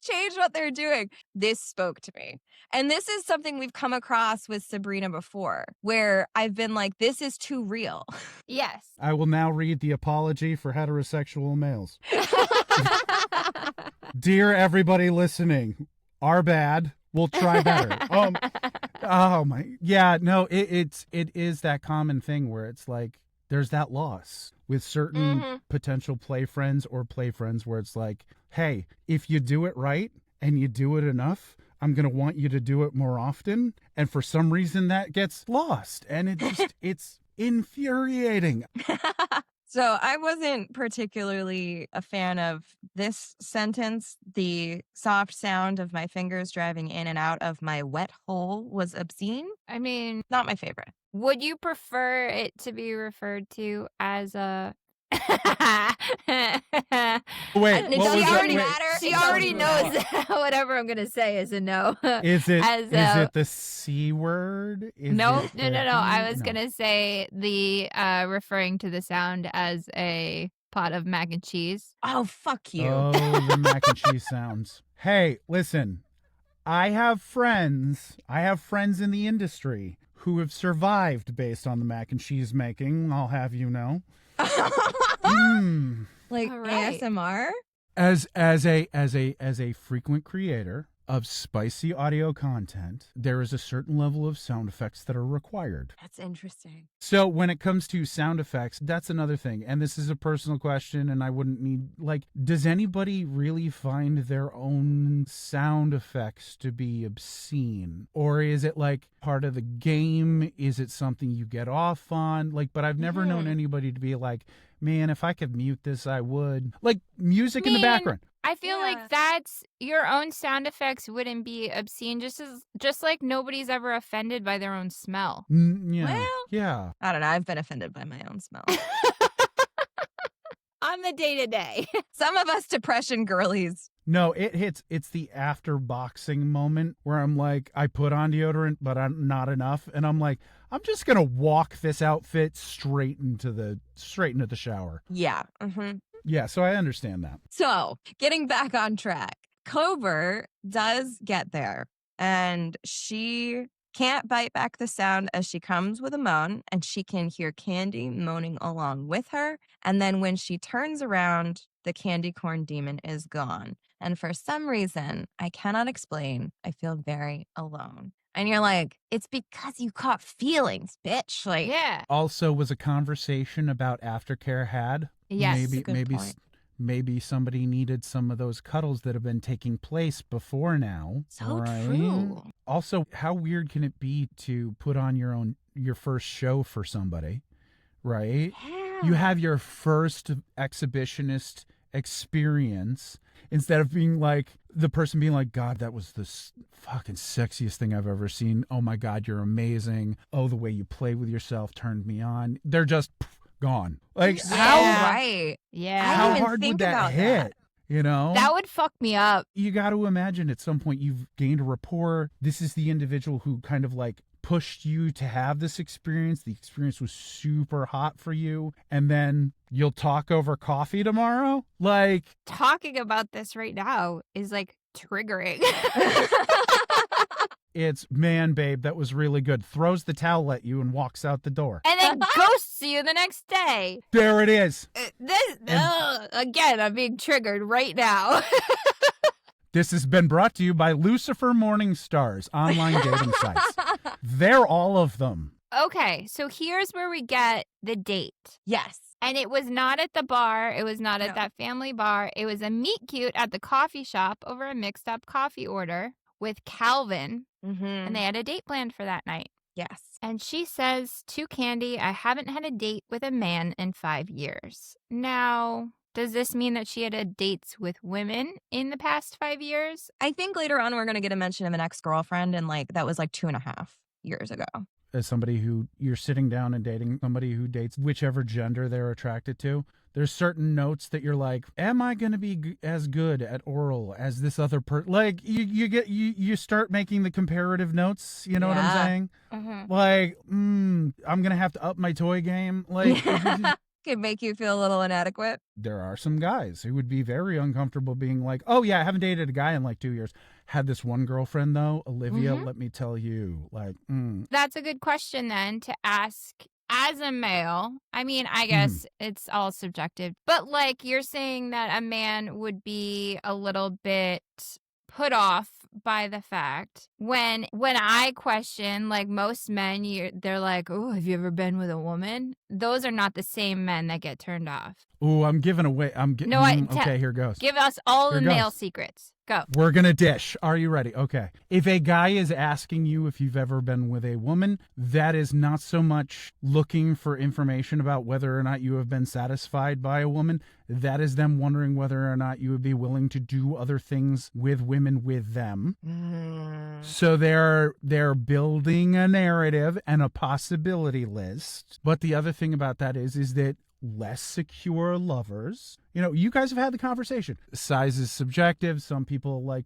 change what they're doing. This spoke to me. And this is something we've come across with Sabrina before, where I've been like, this is too real. Yes. I will now read the apology for heterosexual males. Dear everybody listening, our bad. We'll try better. Oh my, yeah, no, it is that common thing where it's like there's that loss with certain potential play friends or play friends where it's like, hey, if you do it right and you do it enough, I'm going to want you to do it more often. And for some reason that gets lost, and it just, it's infuriating. So I wasn't particularly a fan of this sentence. The soft sound of my fingers driving in and out of my wet hole was obscene. I mean, Not my favorite. would you prefer it to be referred to as a... Wait, Does what she was already it? Wait, matter? She It already doesn't knows matter. whatever I'm going to say is a no. Is it As it the C word? Is No. it the- I was no. going to say the referring to the sound as a pot of mac and cheese. Oh, fuck you. Oh, the mac and cheese sounds. Hey, listen, I have friends in the industry who have survived based on the mac and cheese making, I'll have you know. Like All right. ASMR? As a frequent creator of spicy audio content, there is a certain level of sound effects that are required. That's interesting. So when it comes to sound effects, that's another thing. And this is a personal question, and I wouldn't need, like, does anybody really find their own sound effects to be obscene? Or is it like part of the game? Is it something you get off on? Like, but I've never known anybody to be like, man, if I could mute this, I would. Like music in the background. I feel Yeah. like that's your own sound effects wouldn't be obscene, just like nobody's ever offended by their own smell. Yeah. Well- Yeah. I don't know. I've been offended by my own smell. On the day to day. Some of us depression girlies. No, it's the after boxing moment where I'm like, I put on deodorant, but I'm not enough. And I'm like, I'm just going to walk this outfit straight into the shower. Yeah. Mm-hmm. Yeah. So I understand that. So, getting back on track, Clover does get there, and she can't bite back the sound as she comes with a moan, and she can hear Candy moaning along with her. And then when she turns around, the candy corn demon is gone. And for some reason, I cannot explain, I feel very alone. And you're like, it's because you caught feelings, bitch. Like, Yeah. Also, was a conversation about aftercare had? Yes. That's a good point. Maybe somebody needed some of those cuddles that have been taking place before now. So right? true. Also, how weird can it be to put on your first show for somebody, right? Yeah. You have your first exhibitionist experience instead of being like the person being like, God, that was the fucking sexiest thing I've ever seen. Oh my God, you're amazing. Oh, the way you play with yourself turned me on. They're just gone. Like, Yeah. how Right. Yeah. I how didn't even hard think would that about hit? that. You know? That would fuck me up. You got to imagine at some point you've gained a rapport. This is the individual who kind of like pushed you to have this experience. The experience was super hot for you. And then you'll talk over coffee tomorrow? Like, Talking about this right now is like triggering. it's, man, babe, that was really good. Throws the towel at you and walks out the door. And then ghosts you the next day. There it is. Again, I'm being triggered right now. This has been brought to you by Lucifer Morningstar's online dating sites. They're all of them. Okay, so here's where we get the date. Yes. And it was not at the bar. It was not at No. that family bar. It was a meet cute at the coffee shop over a mixed up coffee order with Calvin. Mm-hmm. And they had a date planned for that night. Yes. And she says to Candy, I haven't had a date with a man in 5 years. Now, does this mean that she had had dates with women in the past 5 years? I think later on we're going to get a mention of an ex-girlfriend, and like that was like 2.5 years ago. As somebody who you're sitting down and dating somebody who dates whichever gender they're attracted to, there's certain notes that you're like, am I going to be as good at oral as this other person? Like you start making the comparative notes. You know what I'm Yeah. saying? Mm-hmm. Like, I'm going to have to up my toy game. Like, Could make you feel a little inadequate. there are some guys who would be very uncomfortable being like, oh yeah, I haven't dated a guy in like 2 years. Had this one girlfriend though, Olivia, Mhm. let me tell you, like, That's a good question then to ask as a male. I mean, I guess it's all subjective, but like you're saying that a man would be a little bit put off by the fact when I question, like most men, they're like, oh, have you ever been with a woman? Those are not the same men that get turned off. ooh, I'm giving away. No, okay, here goes. Give us all Here the goes. male secrets. Go. We're going to dish. Are you ready? Okay. If a guy is asking you if you've ever been with a woman, that is not so much looking for information about whether or not you have been satisfied by a woman. That is them wondering whether or not you would be willing to do other things with women with them. So they're building a narrative and a possibility list. But the other thing about that is that less secure lovers, you guys have had the conversation. Size is subjective. Some people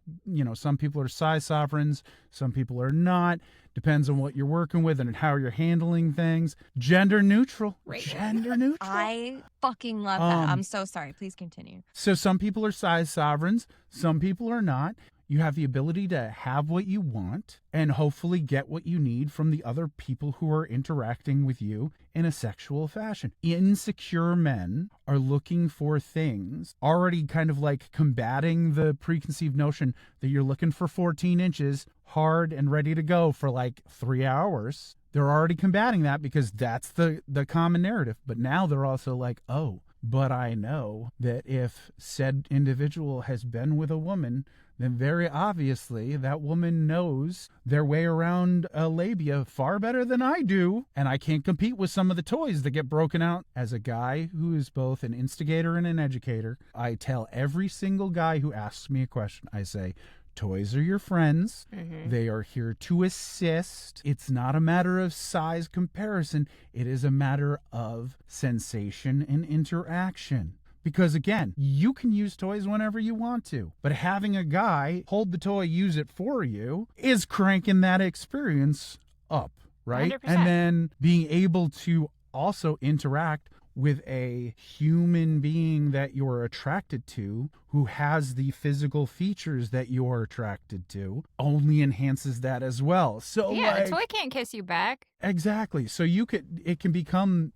some people are size sovereigns, some people are not. Depends on what you're working with and how you're handling things. Gender neutral. Right. Gender neutral. I fucking love that. I'm so sorry. Please continue. So some people are size sovereigns, some people are not. You have the ability to have what you want and hopefully get what you need from the other people who are interacting with you in a sexual fashion. Insecure men are looking for things, already kind of like combating the preconceived notion that you're looking for 14 inches, hard and ready to go for like 3 hours. They're already combating that because that's the common narrative. But now they're also like, oh, but I know that if said individual has been with a woman, then very obviously that woman knows their way around a labia far better than I do, and I can't compete with some of the toys that get broken out. As a guy who is both an instigator and an educator, I tell every single guy who asks me a question, I say, toys are your friends. Mm-hmm. They are here to assist. It's not a matter of size comparison. It is a matter of sensation and interaction. Because again, you can use toys whenever you want to, but having a guy hold the toy, use it for you, is cranking that experience up, right? 100%. And then being able to also interact with a human being that you're attracted to who has the physical features that you're attracted to only enhances that as well. So Yeah, the toy can't kiss you back. Exactly. So it can become,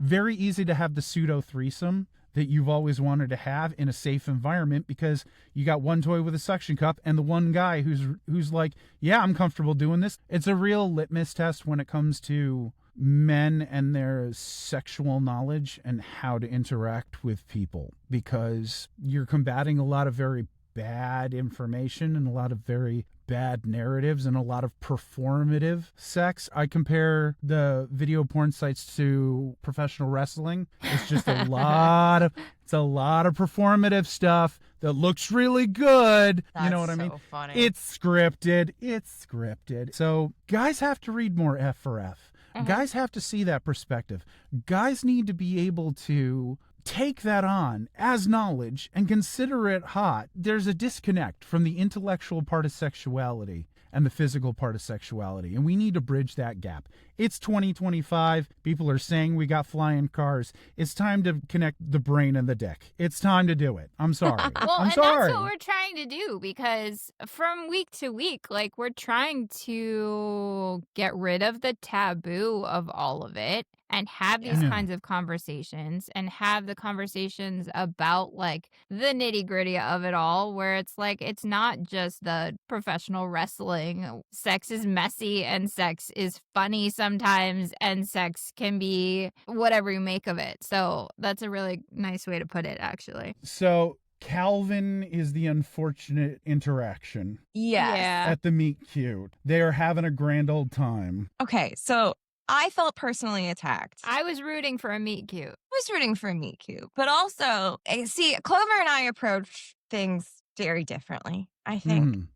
very easy to have the pseudo threesome that you've always wanted to have in a safe environment, because you got one toy with a suction cup and the one guy who's like, yeah, I'm comfortable doing this. It's a real litmus test when it comes to men and their sexual knowledge and how to interact with people, because you're combating a lot of very bad information and a lot of very bad narratives and a lot of performative sex. I compare the video porn sites to professional wrestling. It's just a lot of performative stuff that looks really good. That's you know what I mean? so funny. It's scripted. So guys have to read more F for F. Guys have to see that perspective. Guys need to be able to take that on as knowledge and consider it hot. There's a disconnect from the intellectual part of sexuality and the physical part of sexuality, and we need to bridge that gap. It's 2025. People are saying we got flying cars. It's time to connect the brain and the dick. It's time to do it. I'm sorry. I'm sorry. That's what we're trying to do, because from week to week, like, we're trying to get rid of the taboo of all of it and have these kinds of conversations, and have the conversations about, like, the nitty-gritty of it all, where it's like, it's not just the professional wrestling. Sex is messy, and sex is funny sometimes, and sex can be whatever you make of it. So that's a really nice way to put it, actually. So Calvin is the unfortunate interaction Yes. Yeah. at the meet cute. They are having a grand old time. Okay, so I felt personally attacked. I was rooting for a meet cute. I was rooting for meet cute, but also, see, Clover and I approach things very differently, I think.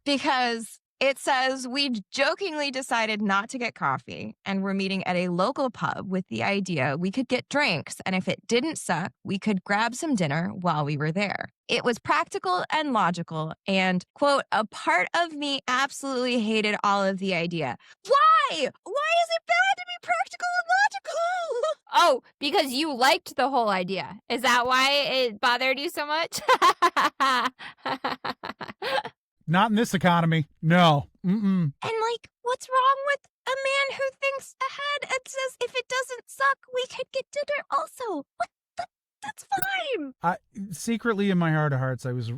Because it says we jokingly decided not to get coffee, and we're meeting at a local pub with the idea we could get drinks, and if it didn't suck, we could grab some dinner while we were there. It was practical and logical, and, quote, a part of me absolutely hated all of the idea. Why? Why is it bad to be practical and logical? Oh, because you liked the whole idea. Is that why it bothered you so much? Not in this economy. No. Mm-mm. And, like, what's wrong with a man who thinks ahead and says if it doesn't suck, we could get dinner also? That's fine. Secretly in my heart of hearts, I was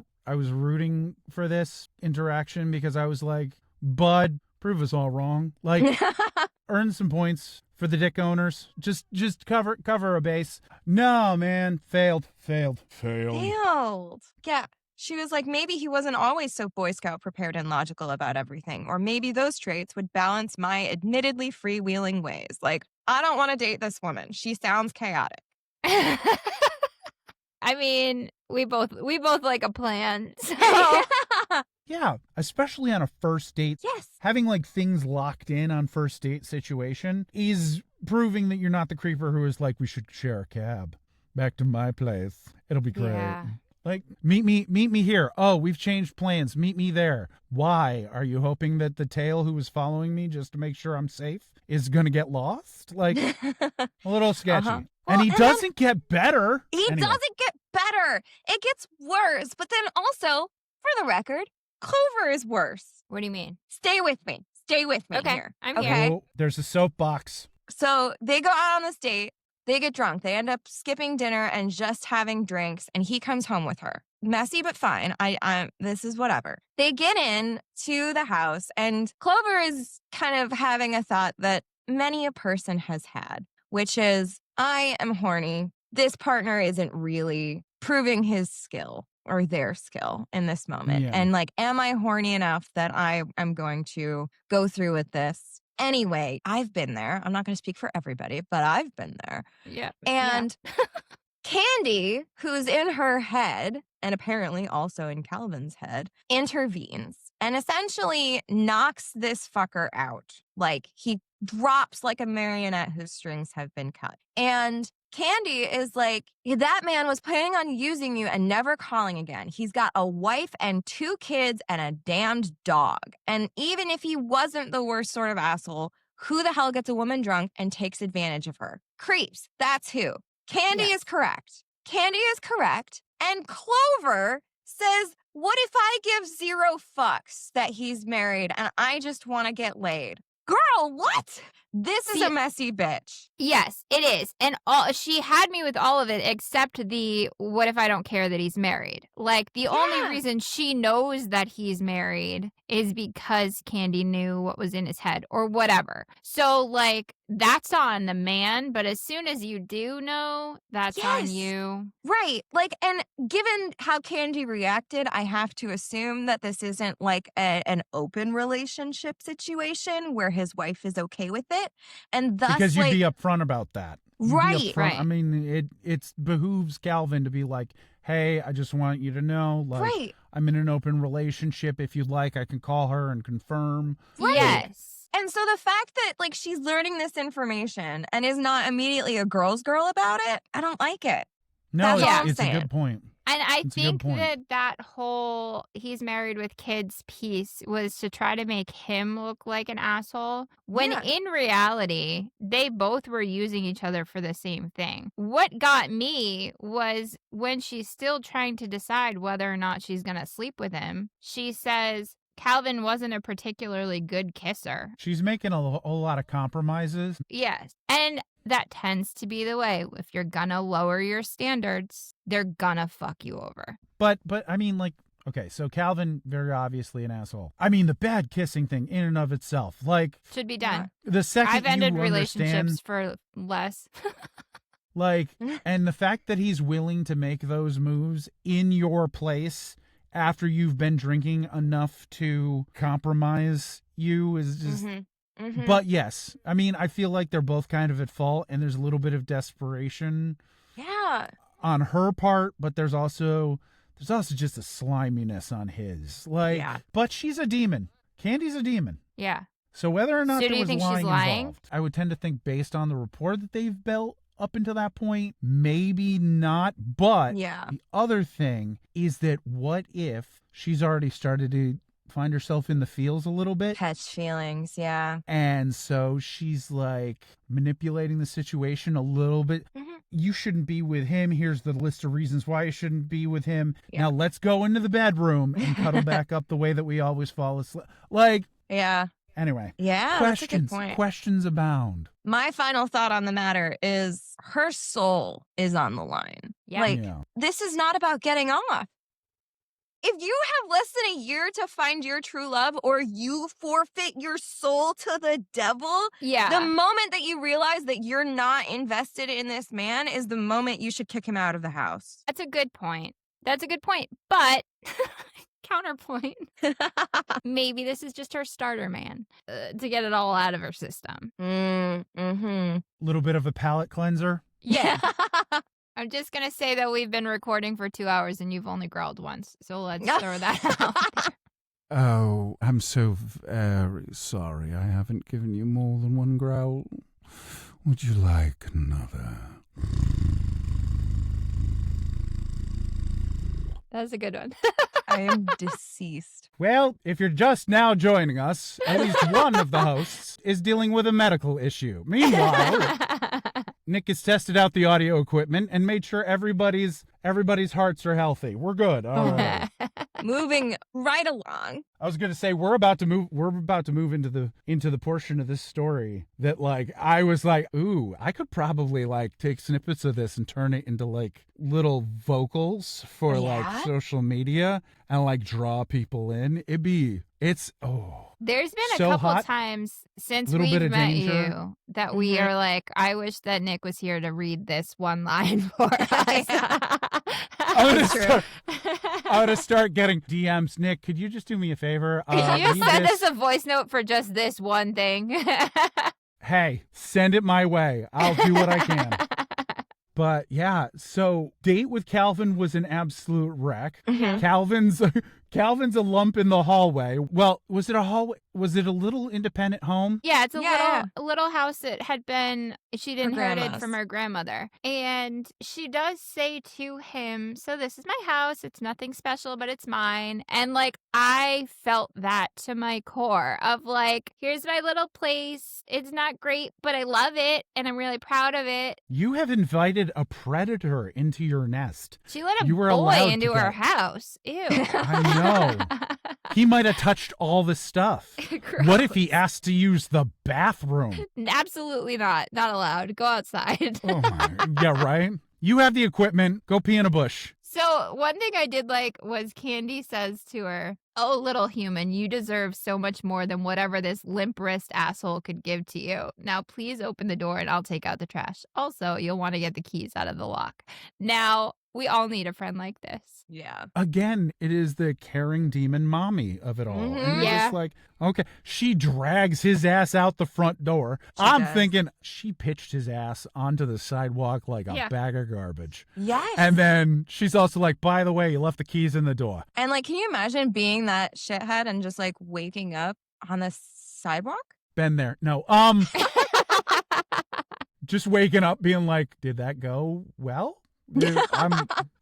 rooting for this interaction, because I was like, Bud, prove us all wrong. Like, earn some points for the dick owners. Just cover a base. No, man. Failed. Yeah. She was like, maybe he wasn't always so Boy Scout prepared and logical about everything. Or maybe those traits would balance my admittedly freewheeling ways. Like, I don't want to date this woman. She sounds chaotic. I mean, we both like a plan. So. Yeah, especially on a first date. Yes. Having, like, things locked in on first date situation is proving that you're not the creeper who is like, we should share a cab back to my place. It'll be great. Yeah. Like, meet me here. Oh, we've changed plans. Meet me there. Why? Are you hoping that the tail who was following me just to make sure I'm safe is going to get lost? Like, a little sketchy. Well, and he doesn't get better. He Anyway. doesn't get better. It gets worse. But then also, for the record, Clover is worse. What do you mean? Stay with me Okay, here. I'm okay? here. Oh, there's a soapbox. So they go out on this date. They get drunk. They end up skipping dinner and just having drinks, and he comes home with her. Messy, but fine. This is whatever. They get in to the house, and Clover is kind of having a thought that many a person has had, which is, I am horny. This partner isn't really proving his skill or their skill in this moment. Yeah. And, like, am I horny enough that I am going to go through with this? Anyway, I've been there. I'm not going to speak for everybody, but I've been there. Yeah. And Candy, who's in her head, and apparently also in Calvin's head, intervenes and essentially knocks this fucker out. Like, he drops like a marionette whose strings have been cut. And Candy is like, that man was planning on using you and never calling again. He's got a wife and 2 kids and a damned dog. And even if he wasn't the worst sort of asshole, Who the hell gets a woman drunk and takes advantage of her? Creeps. That's who. Candy is correct. Candy is correct. And Clover says, what if I give 0 fucks that he's married and I just want to get laid? Girl, what? This is a messy bitch. Yes, it is. And she had me with all of it except the what if I don't care that he's married? Like, the only reason she knows that he's married is because Candy knew what was in his head or whatever. So, like, that's on the man, but as soon as you do know, that's on you. Right. Like, and given how Candy reacted, I have to assume that this isn't like an open relationship situation where his wife is okay with it. And thus, because you'd be upfront about that. Right. I mean, it behooves Calvin to be like, hey, I just want you to know, like, I'm in an open relationship. If you'd like, I can call her and confirm. Right. Yes. And so the fact that, like, she's learning this information and is not immediately a girl's girl about it, I don't like it. No, it's a good point. And I think that whole he's married with kids piece was to try to make him look like an asshole, when in reality, they both were using each other for the same thing. What got me was when she's still trying to decide whether or not she's going to sleep with him, she says, Calvin wasn't a particularly good kisser. She's making a whole lot of compromises. Yes. And that tends to be the way. If you're gonna lower your standards, they're gonna fuck you over. But I mean, like, okay, so Calvin, very obviously an asshole. I mean, the bad kissing thing in and of itself, like, should be done. The second I've ended you relationships for less. Like, and the fact that he's willing to make those moves in your place after you've been drinking enough to compromise you is just... But yes, I mean, I feel like they're both kind of at fault, and there's a little bit of desperation on her part, but there's also just a sliminess on his. Like, but she's a demon. Candy's a demon. Yeah. So whether or not So there was she's lying involved, I would tend to think based on the rapport that they've built up until that point, maybe not. But the other thing is that what if she's already started to find herself in the feels a little bit? Catch feelings, And so she's like manipulating the situation a little bit. You shouldn't be with him. Here's the list of reasons why you shouldn't be with him. Now let's go into the bedroom and cuddle back up the way that we always fall asleep. Like, anyway. That's a good point. Questions abound. My final thought on the matter is her soul is on the line. This is not about getting off. If you have less than a year to find your true love, or you forfeit your soul to the devil, the moment that you realize that you're not invested in this man is the moment you should kick him out of the house. That's a good point. But counterpoint, maybe this is just her starter man to get it all out of her system. Little bit of a palate cleanser. Yeah. I'm just going to say that we've been recording for 2 hours and you've only growled once. So let's throw that out. Oh, I'm so very sorry. I haven't given you more than one growl. Would you like another? That's a good one. I am deceased. Well, if you're just now joining us, at least one of the hosts is dealing with a medical issue. Meanwhile, Nik has tested out the audio equipment and made sure everybody's hearts are healthy. We're good. All right. Moving right along. I was going to say we're about to move into the portion of this story that, like, I was like, ooh, I could probably like take snippets of this and turn it into like little vocals for like social media and like draw people in. There's been a so couple hot, since little we've bit of met danger. you that we are like, I wish that Nik was here to read this one line for us. I'm gonna start getting DMs. Nik, could you just do me a favor? Could you send us a voice note for just this one thing? Hey, send it my way. I'll do what I can. But yeah, so date with Calvin was an absolute wreck. Calvin's a lump in the hallway. Well, was it a hallway? Was it a little independent home? Yeah, it's Yeah. a little house that had been she'd inherited grandma's. from her grandmother. And she does say to him, "So this is my house. It's nothing special, but it's mine." And like I felt that to my core of like, here's my little place. It's not great, but I love it and I'm really proud of it. You have invited a predator into your nest. She let a You were allowed boy to into go. her house. Ew. I know. He might have touched all the stuff. What if he asked to use the bathroom? Absolutely not. Not allowed. Go outside. Oh my. Yeah, right? You have the equipment. Go pee in a bush. So one thing I did like was Candy says to her, "Oh, little human, you deserve so much more than whatever this limp wrist asshole could give to you. Now, please open the door and I'll take out the trash. Also, you'll want to get the keys out of the lock." Now, we all need a friend like this. Yeah. Again, it is the caring demon mommy of it all. And you're Yeah. just like, okay. She drags his ass out the front door. I'm does. thinking she pitched his ass onto the sidewalk like a Yeah. bag of garbage. Yes. And then she's also like, by the way, you left the keys in the door. And like, can you imagine being that shithead and just like waking up on the sidewalk? Been there. No. Just waking up being like, did that go well?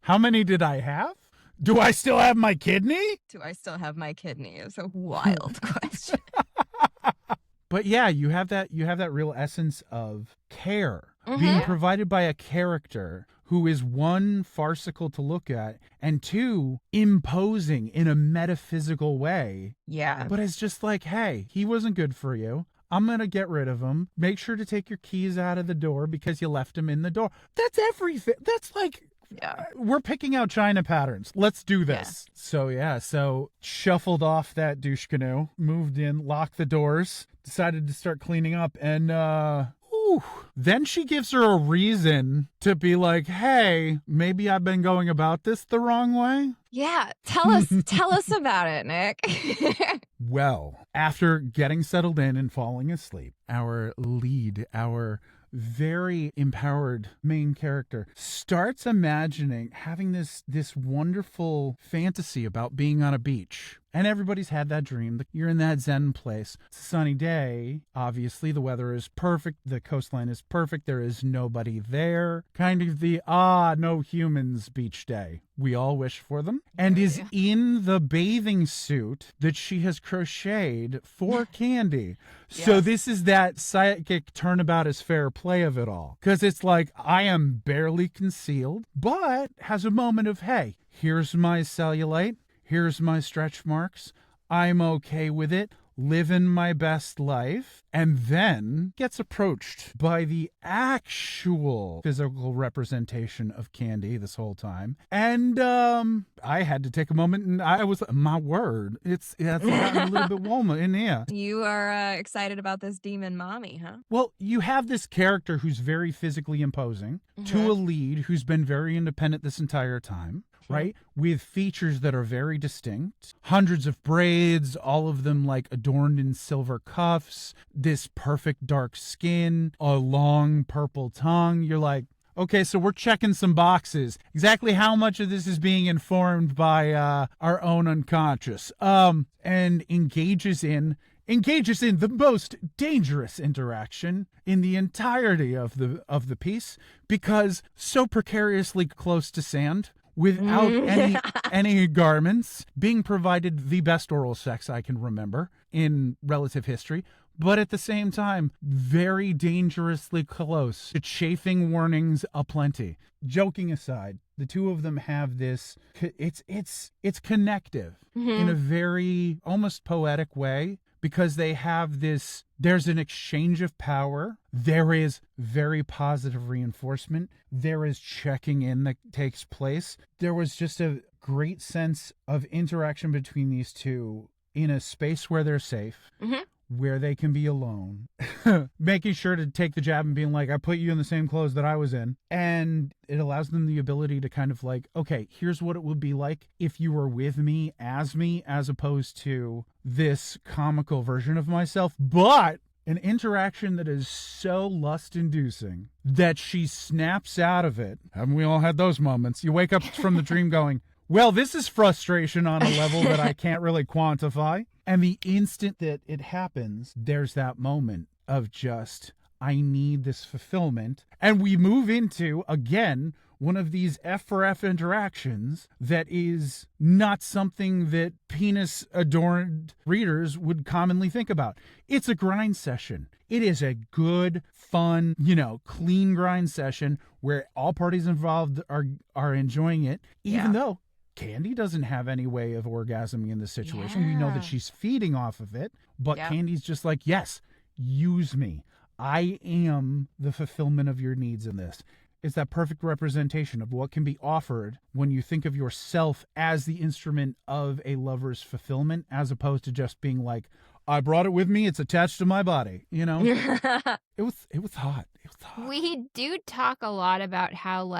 How many did I have? Do I still have my kidney? Do I still have my kidney? It's a wild question. But yeah, you have that real essence of care being Mhm. provided by a character who is one, farcical to look at, and two, imposing in a metaphysical way. Yeah. But it's just like, hey, he wasn't good for you. I'm going to get rid of him. Make sure to take your keys out of the door because you left him in the door. That's everything. That's like, Yeah. we're picking out China patterns. Let's do this. So shuffled off that douche canoe, moved in, locked the doors, decided to start cleaning up, and then she gives her a reason to be like, hey, maybe I've been going about this the wrong way. Yeah. Tell us about it, Nick. Well, after getting settled in and falling asleep, our lead, our very empowered main character, starts imagining having this wonderful fantasy about being on a beach. And everybody's had that dream. You're in that zen place. It's a sunny day. Obviously, the weather is perfect. The coastline is perfect. There is nobody there. Kind of the, no humans beach day. We all wish for them. And is in the bathing suit that she has crocheted for Candy. So Yes. this is that psychic turnabout is fair play of it all. Because it's like, I am barely concealed, but has a moment of, hey, here's my cellulite. Here's my stretch marks. I'm okay with it. Living my best life. And then gets approached by the actual physical representation of Candy this whole time. And I had to take a moment and I was, my word, it's gotten a little bit warmer in here. You are excited about this demon mommy, huh? Well, you have this character who's very physically imposing to a lead who's been very independent this entire time. Right? With features that are very distinct. Hundreds of braids, all of them like adorned in silver cuffs, this perfect dark skin, a long purple tongue. You're like, okay, so we're checking some boxes. Exactly how much of this is being informed by our own unconscious? And engages in the most dangerous interaction in the entirety of the piece, because so precariously close to sand, without any garments, being provided the best oral sex I can remember in relative history, but at the same time, very dangerously close to chafing warnings aplenty. Joking aside, the two of them have this, it's connective in a very almost poetic way, because they have this, there's an exchange of power. There is very positive reinforcement. There is checking in that takes place. There was just a great sense of interaction between these two in a space where they're safe, where they can be alone, making sure to take the jab and being like, I put you in the same clothes that I was in. And it allows them the ability to kind of like, okay, here's what it would be like if you were with me, as opposed to this comical version of myself. But an interaction that is so lust-inducing that she snaps out of it. Haven't we all had those moments? You wake up from the dream going, Well, this is frustration on a level that I can't really quantify. And the instant that it happens, there's that moment of just, I need this fulfillment. And we move into, again, one of these F for F interactions that is not something that penis-adorned readers would commonly think about. It's a grind session. It is a good, fun, clean grind session where all parties involved are enjoying it, even though Candy doesn't have any way of orgasming in this situation. We know that she's feeding off of it, but Candy's just like, yes, use me. I am the fulfillment of your needs in this. It's that perfect representation of what can be offered when you think of yourself as the instrument of a lover's fulfillment, as opposed to just being like, I brought it with me, it's attached to my body, It was hot. It was hot. We do talk a lot about how,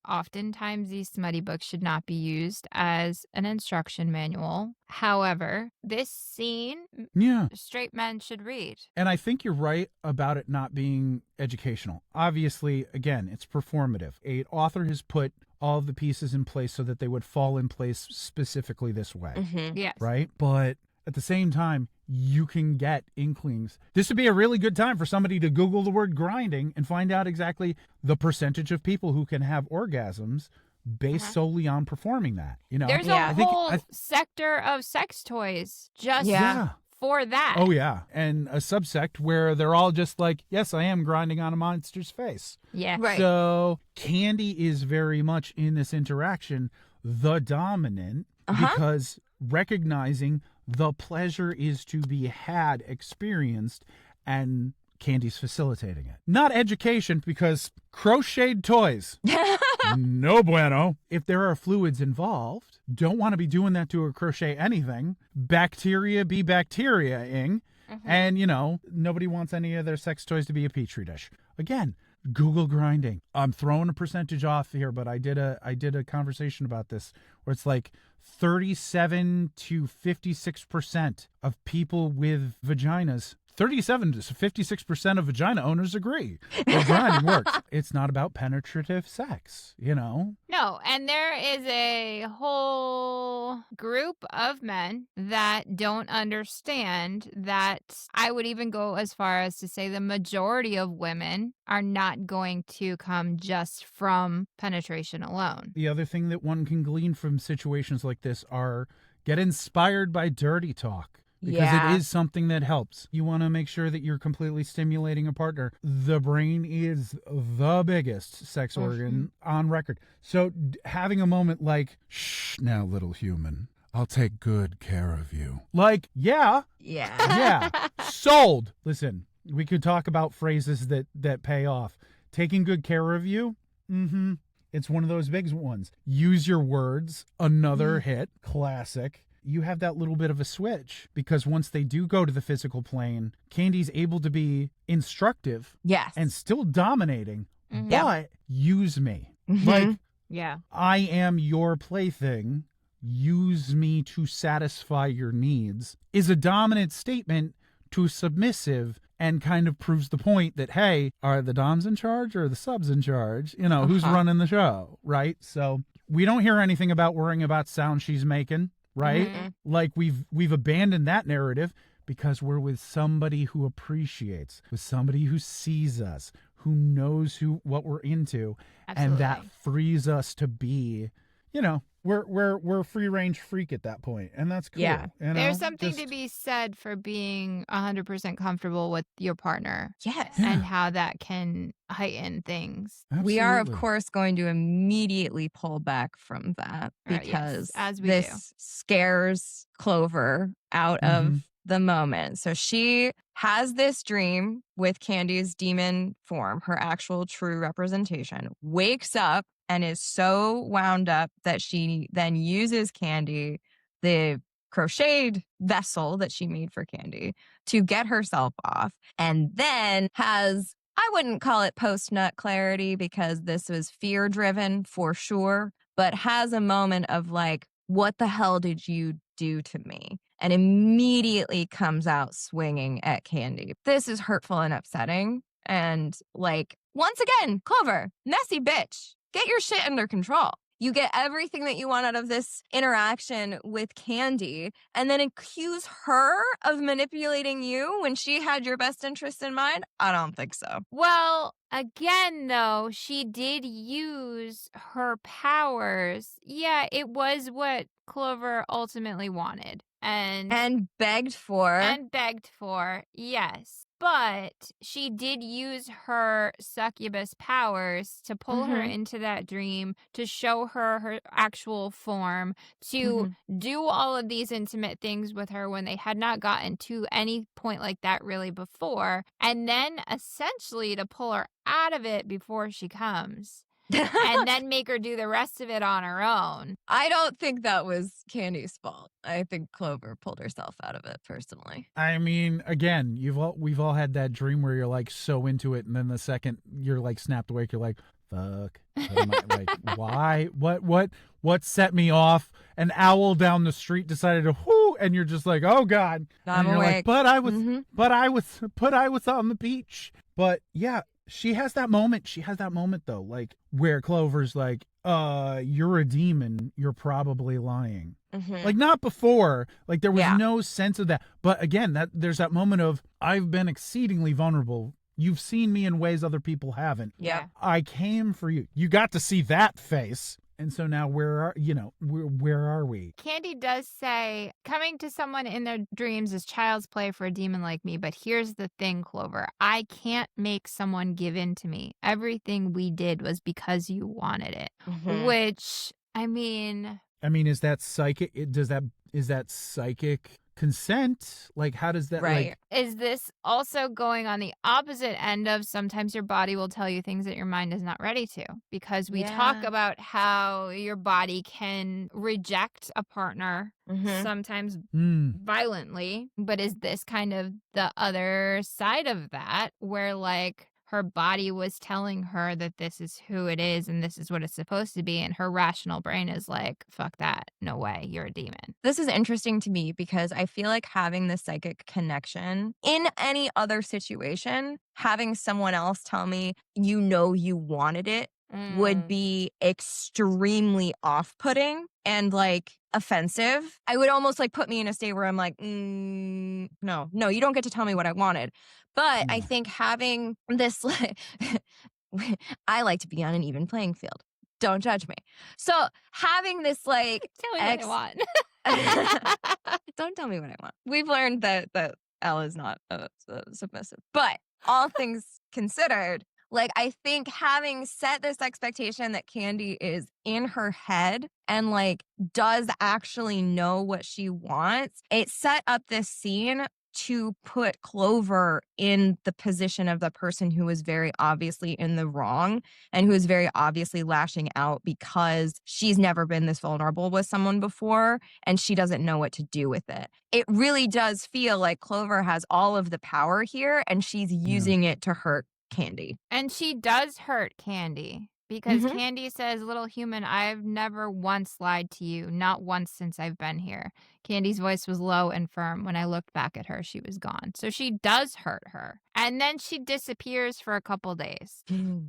oftentimes these smutty books should not be used as an instruction manual. However, this scene, straight men should read. And I think you're right about it not being educational. Obviously, again, it's performative. An author has put all of the pieces in place so that they would fall in place specifically this way. Mm-hmm. Yes. Right? But at the same time, you can get inklings. This would be a really good time for somebody to Google the word grinding and find out exactly the percentage of people who can have orgasms based solely on performing that. There's a whole sector of sex toys just for that. Oh, yeah. And a subsect where they're all just like, yes, I am grinding on a monster's face. Yeah. Right. So Candy is very much in this interaction the dominant because recognizing the pleasure is to be had, experienced, and Candy's facilitating it. Not education, because crocheted toys, no bueno. If there are fluids involved, don't want to be doing that to a crochet anything. Bacteria be bacteria-ing. And, nobody wants any of their sex toys to be a petri dish. Again, Google grinding. I'm throwing a percentage off here, but I did a conversation about this where it's like 37 to 56% of people with vaginas, 37 to 56% of vagina owners agree that grinding works. It's not about penetrative sex, No, and there is a whole group of men that don't understand that. I would even go as far as to say the majority of women are not going to come just from penetration alone. The other thing that one can glean from situations like this are get inspired by dirty talk. Because it is something that helps. You want to make sure that you're completely stimulating a partner. The brain is the biggest sex organ on record. So having a moment like, shh, now little human, I'll take good care of you. Like, yeah, sold. Listen, we could talk about phrases that pay off. Taking good care of you, it's one of those big ones. Use your words, another hit, classic. You have that little bit of a switch because once they do go to the physical plane, Candy's able to be instructive and still dominating, but use me. Like, I am your plaything. Use me to satisfy your needs is a dominant statement to submissive and kind of proves the point that, hey, are the doms in charge or the subs in charge? Who's running the show, right? So we don't hear anything about worrying about sound she's making. Right? Like we've abandoned that narrative because we're with somebody who appreciates, with somebody who sees us, who knows what we're into. Absolutely. And that frees us to be, we're a free range freak at that point. And that's cool. Yeah. There's something to be said for being 100% comfortable with your partner. Yes. And how that can heighten things. Absolutely. We are, of course, going to immediately pull back from that because as we this scares Clover out of the moment. So she has this dream with Candy's demon form, her actual true representation, wakes up and is so wound up that she then uses Candy, the crocheted vessel that she made for Candy, to get herself off, and then has, I wouldn't call it post-nut clarity because this was fear-driven for sure, but has a moment of like, what the hell did you do to me? And immediately comes out swinging at Candy. This is hurtful and upsetting. And once again, Clover, messy bitch. Get your shit under control. You get everything that you want out of this interaction with Candy, and then accuse her of manipulating you when she had your best interest in mind? I don't think so. Well, again, though, she did use her powers. Yeah, it was what Clover ultimately wanted. And begged for. And begged for, yes. But she did use her succubus powers to pull her into that dream, to show her her actual form, to do all of these intimate things with her when they had not gotten to any point like that really before, and then essentially to pull her out of it before she comes. And then make her do the rest of it on her own. I don't think that was Candy's fault. I think Clover pulled herself out of it personally. I mean, again, we've all had that dream where you're like so into it, and then the second you're like snapped awake, you're like, fuck. Like, why? What set me off? An owl down the street decided to whoo, and you're just like, oh God. I'm and you're awake. like, but I was on the beach. But yeah, she has that moment. She has that moment though, like where Clover's like, you're a demon. You're probably lying. Like not before, like there was no sense of that. But again, there's that moment of I've been exceedingly vulnerable. You've seen me in ways other people haven't. Yeah. I came for you. You got to see that face. And so now where are we? Candy does say, coming to someone in their dreams is child's play for a demon like me. But here's the thing, Clover. I can't make someone give in to me. Everything we did was because you wanted it. Which, I mean, is that psychic? Is that psychic consent? Like, how does that right? Is this also going on the opposite end of sometimes your body will tell you things that your mind is not ready to? Because we talk about how your body can reject a partner sometimes violently, but is this kind of the other side of that where like her body was telling her that this is who it is and this is what it's supposed to be, and her rational brain is like, fuck that, no way, you're a demon. This is interesting to me because I feel like having the psychic connection in any other situation, having someone else tell me, you wanted it, would be extremely off-putting and like offensive. I would almost like put me in a state where I'm like, no, you don't get to tell me what I wanted. But I think having this, I like to be on an even playing field. Don't judge me. So having this like, tell me what I want. Don't tell me what I want. We've learned that Elle is not submissive. But all things considered, like I think having set this expectation that Candy is in her head and like does actually know what she wants, it set up this scene to put Clover in the position of the person who is very obviously in the wrong and who is very obviously lashing out because she's never been this vulnerable with someone before and she doesn't know what to do with it. It really does feel like Clover has all of the power here and she's using it to hurt Candy. And she does hurt Candy. Because Candy says, little human, I've never once lied to you, not once since I've been here. Candy's voice was low and firm. When I looked back at her, she was gone. So she does hurt her. And then she disappears for a couple days.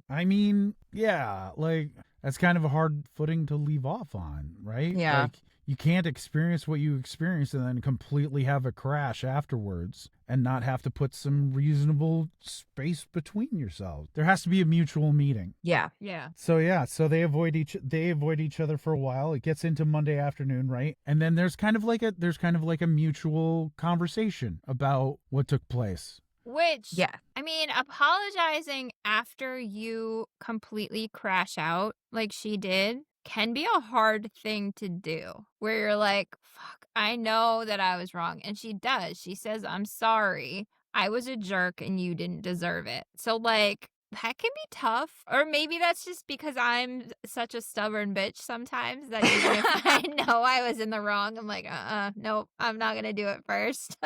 I mean, yeah, like that's kind of a hard footing to leave off on, right? Yeah. Like, you can't experience what you experience and then completely have a crash afterwards and not have to put some reasonable space between yourselves. There has to be a mutual meeting. Yeah. So they avoid each other for a while. It gets into Monday afternoon, right? And then there's kind of like a mutual conversation about what took place. Which, I mean, apologizing after you completely crash out like she did can be a hard thing to do, where you're like, fuck, I know that I was wrong. And she does. She says, I'm sorry. I was a jerk and you didn't deserve it. So, like, that can be tough. Or maybe that's just because I'm such a stubborn bitch sometimes that even if I know I was in the wrong, I'm like, nope, I'm not going to do it first.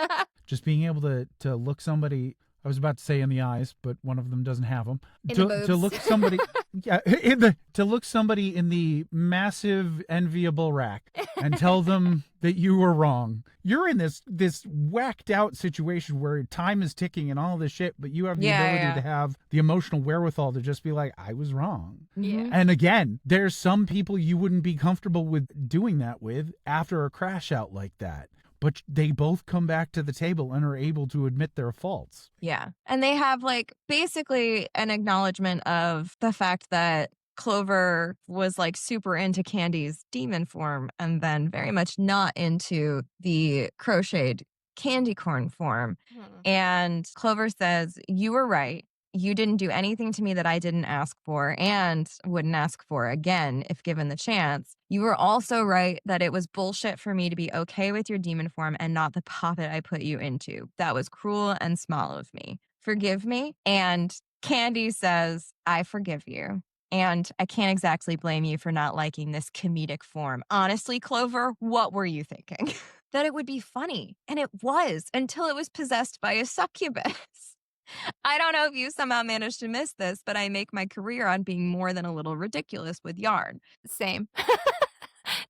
Just being able to look somebody, I was about to say in the eyes, but one of them doesn't have them. To look somebody, to look somebody in the massive enviable rack and tell them that you were wrong. You're in this whacked out situation where time is ticking and all this shit, but you have the ability to have the emotional wherewithal to just be like, I was wrong. Yeah. And again, there's some people you wouldn't be comfortable with doing that with after a crash out like that. But they both come back to the table and are able to admit their faults. Yeah. And they have like basically an acknowledgement of the fact that Clover was like super into Candy's demon form and then very much not into the crocheted candy corn form. And Clover says, you were right. You didn't do anything to me that I didn't ask for and wouldn't ask for again if given the chance. You were also right that it was bullshit for me to be okay with your demon form and not the puppet I put you into. That was cruel and small of me. Forgive me. And Candy says, I forgive you. And I can't exactly blame you for not liking this comedic form. Honestly, Clover, what were you thinking? That it would be funny. And it was until it was possessed by a succubus. I don't know if you somehow managed to miss this, but I make my career on being more than a little ridiculous with yarn. Same.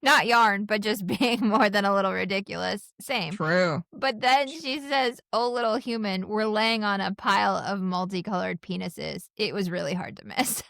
Not yarn, but just being more than a little ridiculous. Same. True. But then she says, oh, little human, we're laying on a pile of multicolored penises. It was really hard to miss.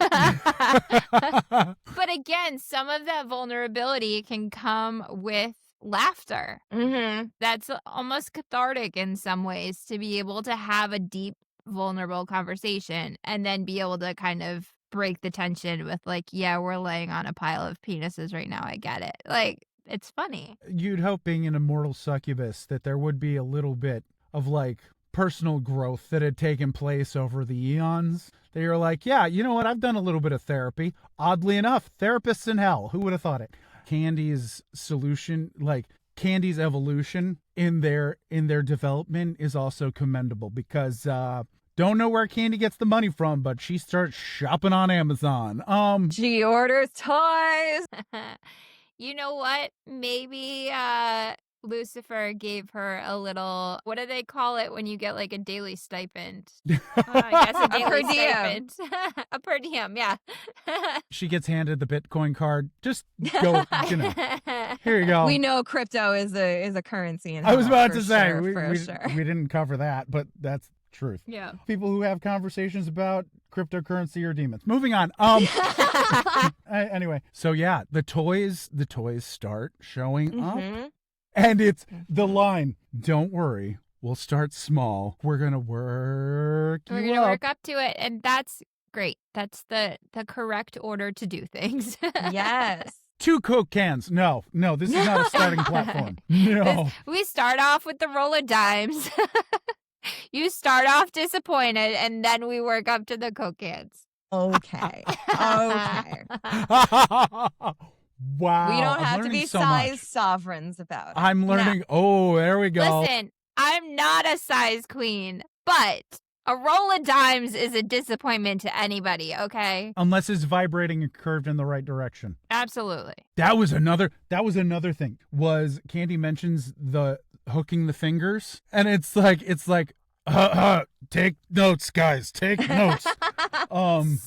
But again, some of that vulnerability can come with laughter. Mm-hmm. That's almost cathartic in some ways to be able to have a deep, vulnerable conversation and then be able to kind of break the tension with like, yeah, we're laying on a pile of penises right now. I get it. Like, it's funny. You'd hope being an immortal succubus that there would be a little bit of like personal growth that had taken place over the eons. That you're like, yeah, you know what? I've done a little bit of therapy. Oddly enough, therapists in hell. Who would have thought it? Candy's solution, like Candy's evolution in their development is also commendable because don't know where Candy gets the money from, but she starts shopping on Amazon. She orders toys. You know what? Maybe Lucifer gave her a little, what do they call it when you get like a daily stipend? I guess a daily per diem. stipend. A per diem, yeah. She gets handed the Bitcoin card. Just go, you know. Here you go. We know crypto is a currency. In I was hell, about for to say, sure, we didn't cover that, but that's truth. Yeah. People who have conversations about cryptocurrency or demons. Moving on. Anyway, so yeah, the toys start showing up. And it's the line, don't worry, we'll start small. We're going to work We're you going to up. work up to it. And that's great. That's the correct order to do things. Yes. 2 Coke cans. No, this is not a starting platform. No. We start off with the roll of dimes. You start off disappointed, and then we work up to the Coke cans. Okay. Wow. We don't I'm have to learning be so size much. sovereigns about it. I'm learning. Oh, there we go. Listen, I'm not a size queen, but a roll of dimes is a disappointment to anybody, okay? Unless it's vibrating and curved in the right direction. Absolutely. That was another thing. Was Candy mentions the hooking the fingers, and it's like take notes, guys, take notes.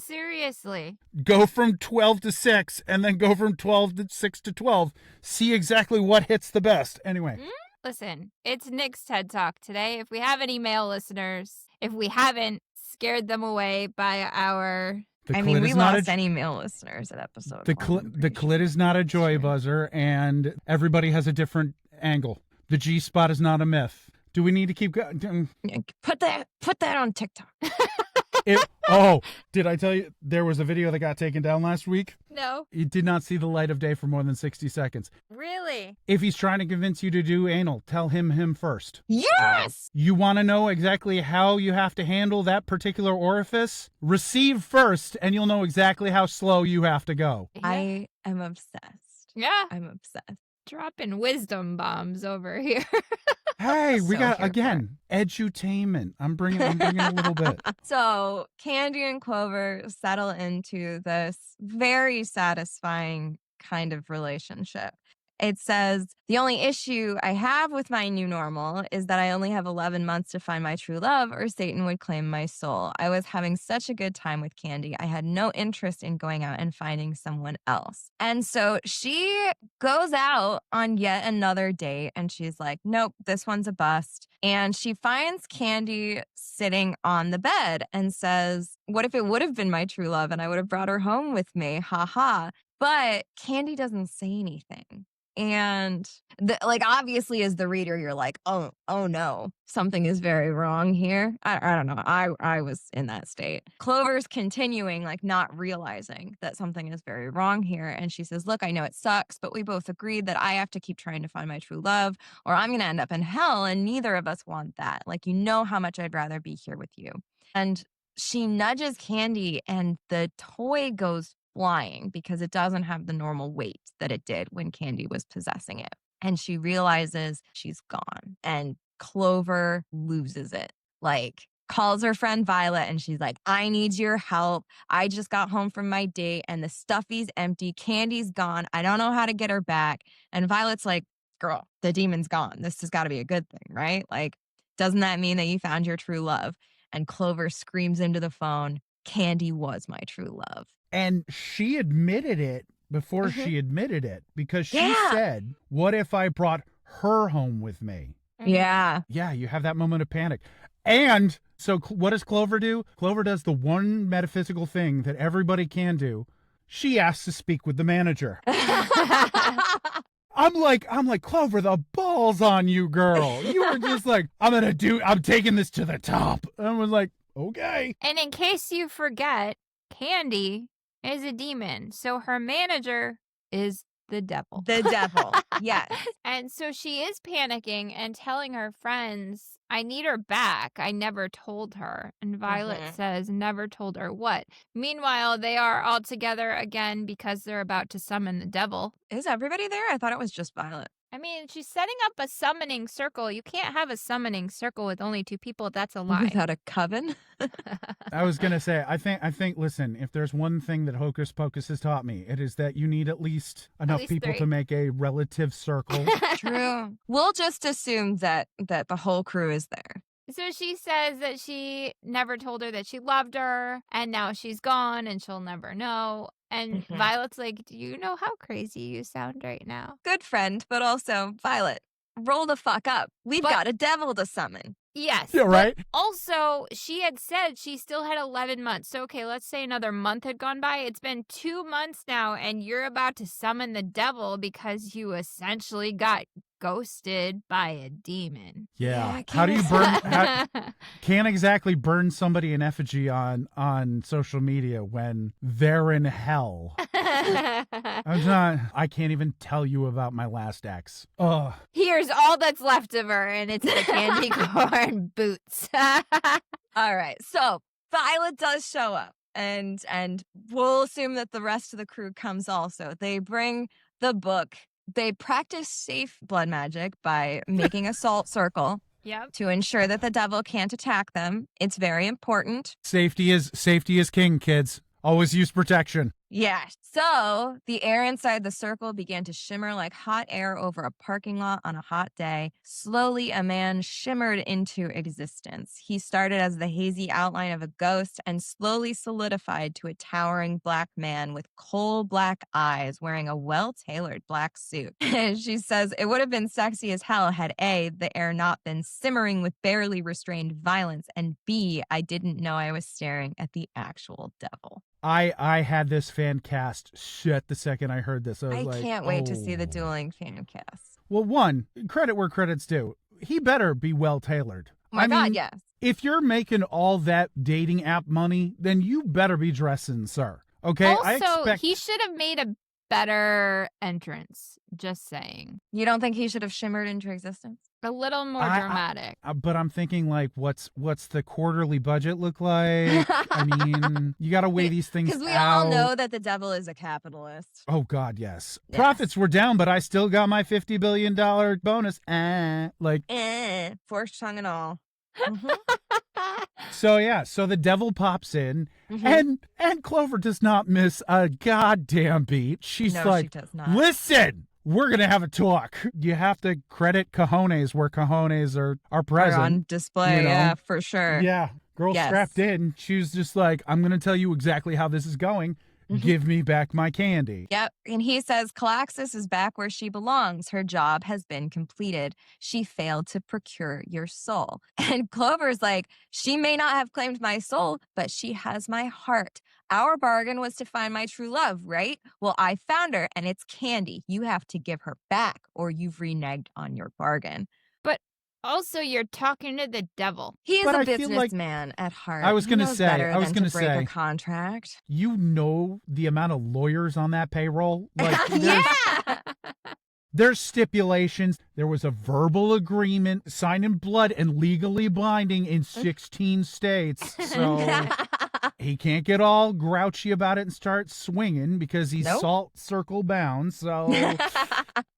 Seriously. Go from 12 to 6 and then go from 12 to 6 to 12. See exactly what hits the best. Anyway. Listen, it's Nik's TED Talk today. If we have any male listeners, if we haven't scared them away by our... we lost any male listeners at episode the 1. The clit is not a joy buzzer, and everybody has a different angle. The G-spot is not a myth. Do we need to keep going? Put that on TikTok. Did I tell you there was a video that got taken down last week? No. It did not see the light of day for more than 60 seconds. Really? If he's trying to convince you to do anal, tell him first. Yes! You want to know exactly how you have to handle that particular orifice? Receive first, and you'll know exactly how slow you have to go. Yeah. I am obsessed. Yeah. I'm obsessed. Dropping wisdom bombs over here. Hey, we So got, here again, edutainment. I'm bringing a little bit. So Candy and Clover settle into this very satisfying kind of relationship. It says, the only issue I have with my new normal is that I only have 11 months to find my true love or Satan would claim my soul. I was having such a good time with Candy. I had no interest in going out and finding someone else. And so she goes out on yet another date and she's like, nope, this one's a bust. And she finds Candy sitting on the bed and says, what if it would have been my true love and I would have brought her home with me? Ha ha. But Candy doesn't say anything. And obviously as the reader, you're like, oh no, something is very wrong here. I don't know. I was in that state. Clover's continuing, like not realizing that something is very wrong here. And she says, look, I know it sucks, but we both agreed that I have to keep trying to find my true love or I'm going to end up in hell. And neither of us want that. Like, you know how much I'd rather be here with you. And she nudges Candy and the toy goes flying because it doesn't have the normal weight that it did when Candy was possessing it. And she realizes she's gone. And Clover loses it. Like, calls her friend Violet and she's like, I need your help. I just got home from my date and the stuffy's empty. Candy's gone. I don't know how to get her back. And Violet's like, girl, the demon's gone. This has got to be a good thing, right? Like, doesn't that mean that you found your true love? And Clover screams into the phone, Candy was my true love. And she admitted it before she admitted it because she said, what if I brought her home with me? Yeah. Yeah, you have that moment of panic. And so what does Clover do? Clover does the one metaphysical thing that everybody can do. She asks to speak with the manager. I'm like, Clover, the balls on you, girl. You were just like, I'm taking this to the top. And I was like, okay. And in case you forget, Candy is a demon. So her manager is the devil. The devil. Yes. And so she is panicking and telling her friends, I need her back. I never told her. And Violet says, never told her what? Meanwhile, they are all together again because they're about to summon the devil. Is everybody there? I thought it was just Violet. I mean, she's setting up a summoning circle. You can't have a summoning circle with only two people. That's a lie. Without a coven? I was going to say, I think, listen, if there's one thing that Hocus Pocus has taught me, it is that you need at least enough people three. to make a relative circle. True. We'll just assume that the whole crew is there. So she says that she never told her that she loved her, and now she's gone, and she'll never know. And Violet's like, do you know how crazy you sound right now? Good friend, but also, Violet, roll the fuck up. We've got a devil to summon. Yes. Yeah, right? Also, she had said she still had 11 months. So, okay, let's say another month had gone by. It's been 2 months now, and you're about to summon the devil because you essentially got ghosted by a demon. Yeah. How do you burn? Can't exactly burn somebody in effigy on social media when they're in hell. I can't even tell you about my last ex. Ugh. Here's all that's left of her, and it's the candy corn boots. All right. So Violet does show up, and we'll assume that the rest of the crew comes also. They bring the book. They practice safe blood magic by making a salt circle to ensure that the devil can't attack them. It's very important. Safety is king, kids. Always use protection. Yeah. So the air inside the circle began to shimmer like hot air over a parking lot on a hot day. Slowly, a man shimmered into existence. He started as the hazy outline of a ghost and slowly solidified to a towering black man with coal black eyes wearing a well-tailored black suit. She says, it would have been sexy as hell had A, the air not been simmering with barely restrained violence, and B, I didn't know I was staring at the actual devil. I had this fan cast shit the second I heard this. I can't wait to see the dueling fan cast. Well, one, credit where credit's due. He better be well tailored. Oh my God, yes. If you're making all that dating app money, then you better be dressing, sir. Okay? Also, he should have made a better entrance. Just saying. You don't think he should have shimmered into existence? A little more dramatic. But I'm thinking, like, what's the quarterly budget look like? I mean, you got to weigh these things out. Because we all know that the devil is a capitalist. Oh, God, yes. Profits were down, but I still got my $50 billion bonus. Forced tongue and all. So the devil pops in, and Clover does not miss a goddamn beat. She's no, like, she does not. Listen, we're going to have a talk. You have to credit cojones where cojones are present. Are on display, you know? yeah, for sure. Yeah. Girl strapped in. She was just like, I'm going to tell you exactly how this is going. Give me back my candy. Yep. And he says, Calaxis is back where she belongs. Her job has been completed. She failed to procure your soul. And Clover's like, she may not have claimed my soul, but she has my heart. Our bargain was to find my true love, right? Well, I found her, and it's candy. You have to give her back, or you've reneged on your bargain. But also, you're talking to the devil. He is But a I feel like- businessman at heart. I was gonna He knows say- better I was than gonna to break say- a contract. You know the amount of lawyers on that payroll? Like, Yeah. there's stipulations. There was a verbal agreement signed in blood and legally binding in 16 states. So he can't get all grouchy about it and start swinging because he's Nope. salt circle bound. So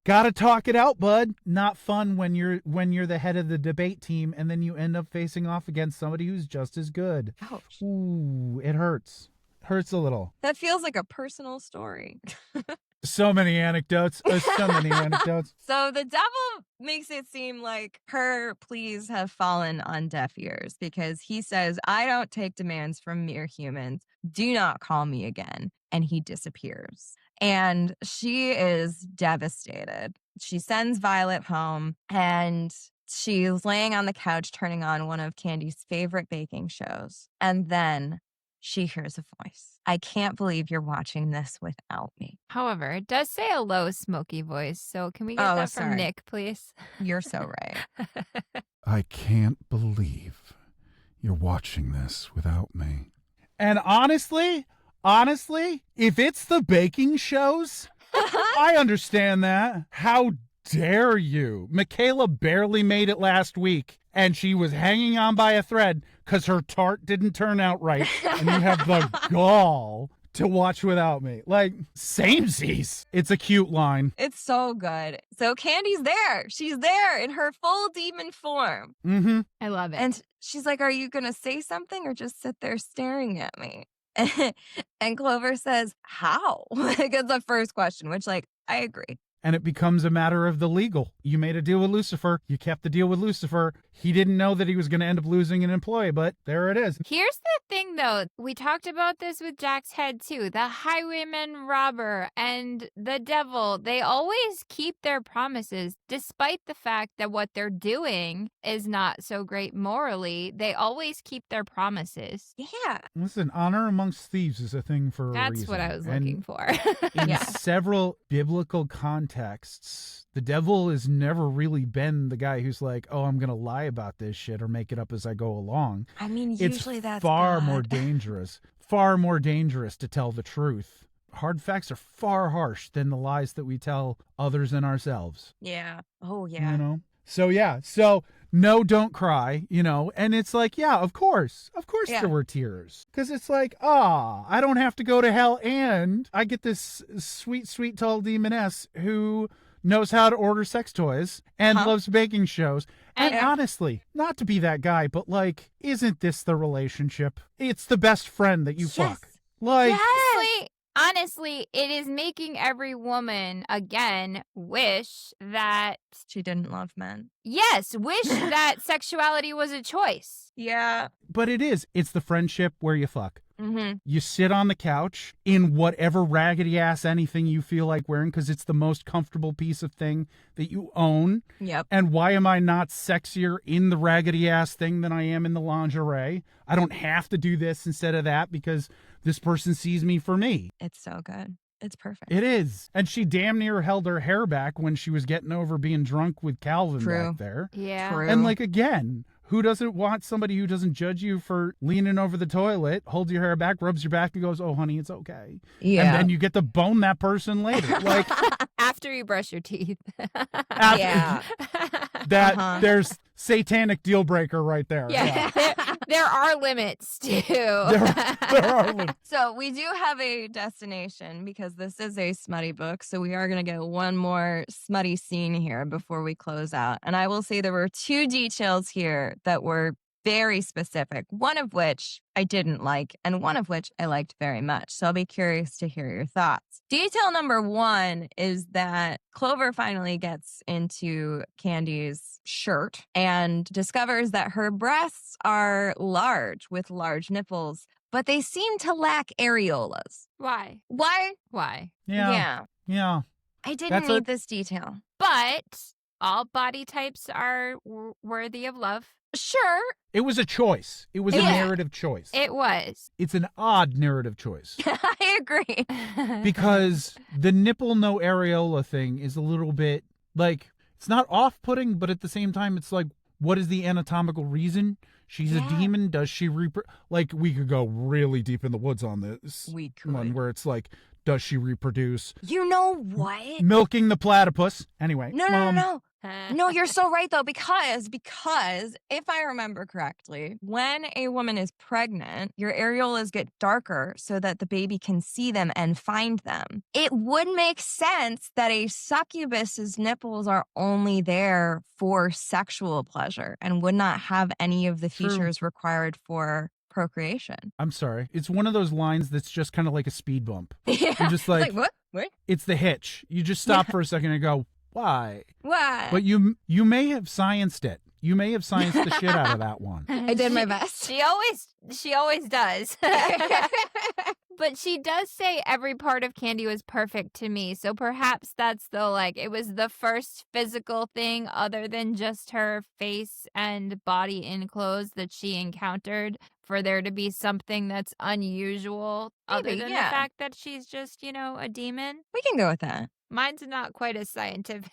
gotta talk it out, bud. Not fun when you're the head of the debate team and then you end up facing off against somebody who's just as good. Ouch. Ooh, it hurts. Hurts a little. That feels like a personal story. So many anecdotes. So many anecdotes. So the devil makes it seem like her pleas have fallen on deaf ears because he says, I don't take demands from mere humans. Do not call me again. And he disappears. And she is devastated. She sends Violet home and she's laying on the couch turning on one of Candy's favorite baking shows. And then she hears a voice. I can't believe you're watching this without me. However, it does say a low, smoky voice. So can we get Oh, that from sorry. Nik, please? You're so right. I can't believe you're watching this without me. And honestly, if it's the baking shows, I understand that. How dare you? Michaela barely made it last week, and she was hanging on by a thread because her tart didn't turn out right. And you have the gall to watch without me. Like, samesies. It's a cute line. It's so good. So Candy's there. She's there in her full demon form. Mm-hmm. I love it. And she's like, are you going to say something or just sit there staring at me? And Clover says, how? Like, it's the first question, which, like, I agree. And it becomes a matter of the legal. You made a deal with Lucifer. You kept the deal with Lucifer. He didn't know that he was going to end up losing an employee, but there it is. Here's the thing, though. We talked about this with Jack's head, too. The highwayman robber and the devil, they always keep their promises, despite the fact that what they're doing is not so great morally. They always keep their promises. Yeah. Listen, honor amongst thieves is a thing for a reason. That's what I was And looking for. in Yeah. several biblical contexts, the devil has never really been the guy who's like, oh, I'm going to lie about this shit or make it up as I go along. I mean, usually It's that's far God. more dangerous to tell the truth. Hard facts are far harsh than the lies that we tell others and ourselves. Yeah. Oh, yeah. You know? So no, don't cry, you know? And it's like, yeah, of course Yeah. there were tears. Because it's like, I don't have to go to hell and I get this sweet, sweet tall demoness who knows how to order sex toys and Huh? loves baking shows. And And- honestly, not to be that guy, but like, isn't this the relationship? It's the best friend that you Yes. fuck. Like, Honestly, it is making every woman, again, wish that, She didn't love men. wish that sexuality was a choice. Yeah. but it is. It's the friendship where you fuck. Mm-hmm. You sit on the couch in whatever raggedy ass anything you feel like wearing because it's the most comfortable piece of thing that you own. Yep. And why am I not sexier in the raggedy ass thing than I am in the lingerie? I don't have to do this instead of that because this person sees me for me. It's so good. It's perfect. It is. And she damn near held her hair back when she was getting over being drunk with Calvin True. back there. Yeah. True. And like, again, who doesn't want somebody who doesn't judge you for leaning over the toilet, holds your hair back, rubs your back, and goes, oh, honey, it's okay. Yeah. And then you get to bone that person later. Like, After you brush your teeth. after- Yeah. that Uh-huh. there's satanic deal breaker right there. Yeah. There are limits, too. There are limits. So we do have a destination because this is a smutty book. So we are going to get one more smutty scene here before we close out. And I will say there were two details here that were very specific, one of which I didn't like and one of which I liked very much. So I'll be curious to hear your thoughts. Detail number 1 is that Clover finally gets into Candy's shirt and discovers that her breasts are large with large nipples, but they seem to lack areolas. Why? Why? Why? Yeah. I didn't That's need this detail. But all body types are worthy of love. Sure. It was a choice. It was a Yeah. narrative choice. It was. It's an odd narrative choice I agree. because the nipple no areola thing is a little bit like, it's not off-putting, but at the same time, it's like, what is the anatomical reason? She's a demon. Does she like, we could go really deep in the woods on this We could. one where it's like, does she reproduce? You know what? Milking the platypus. Anyway. No. No, you're so right, though, because if I remember correctly, when a woman is pregnant, your areolas get darker so that the baby can see them and find them. It would make sense that a succubus's nipples are only there for sexual pleasure and would not have any of the True. features required for procreation. I'm sorry. It's one of those lines that's just kind of like a speed bump. Yeah. You're just like, what? What? It's the hitch. You just stop for a second and go, why? What? But you may have scienced it. You may have scienced the shit out of that one. I did my best. She always does. But she does say every part of Candy was perfect to me. So perhaps that's it was the first physical thing other than just her face and body in clothes that she encountered for there to be something that's unusual other Maybe, than yeah. the fact that she's just, a demon. We can go with that. Mine's not quite as scientific.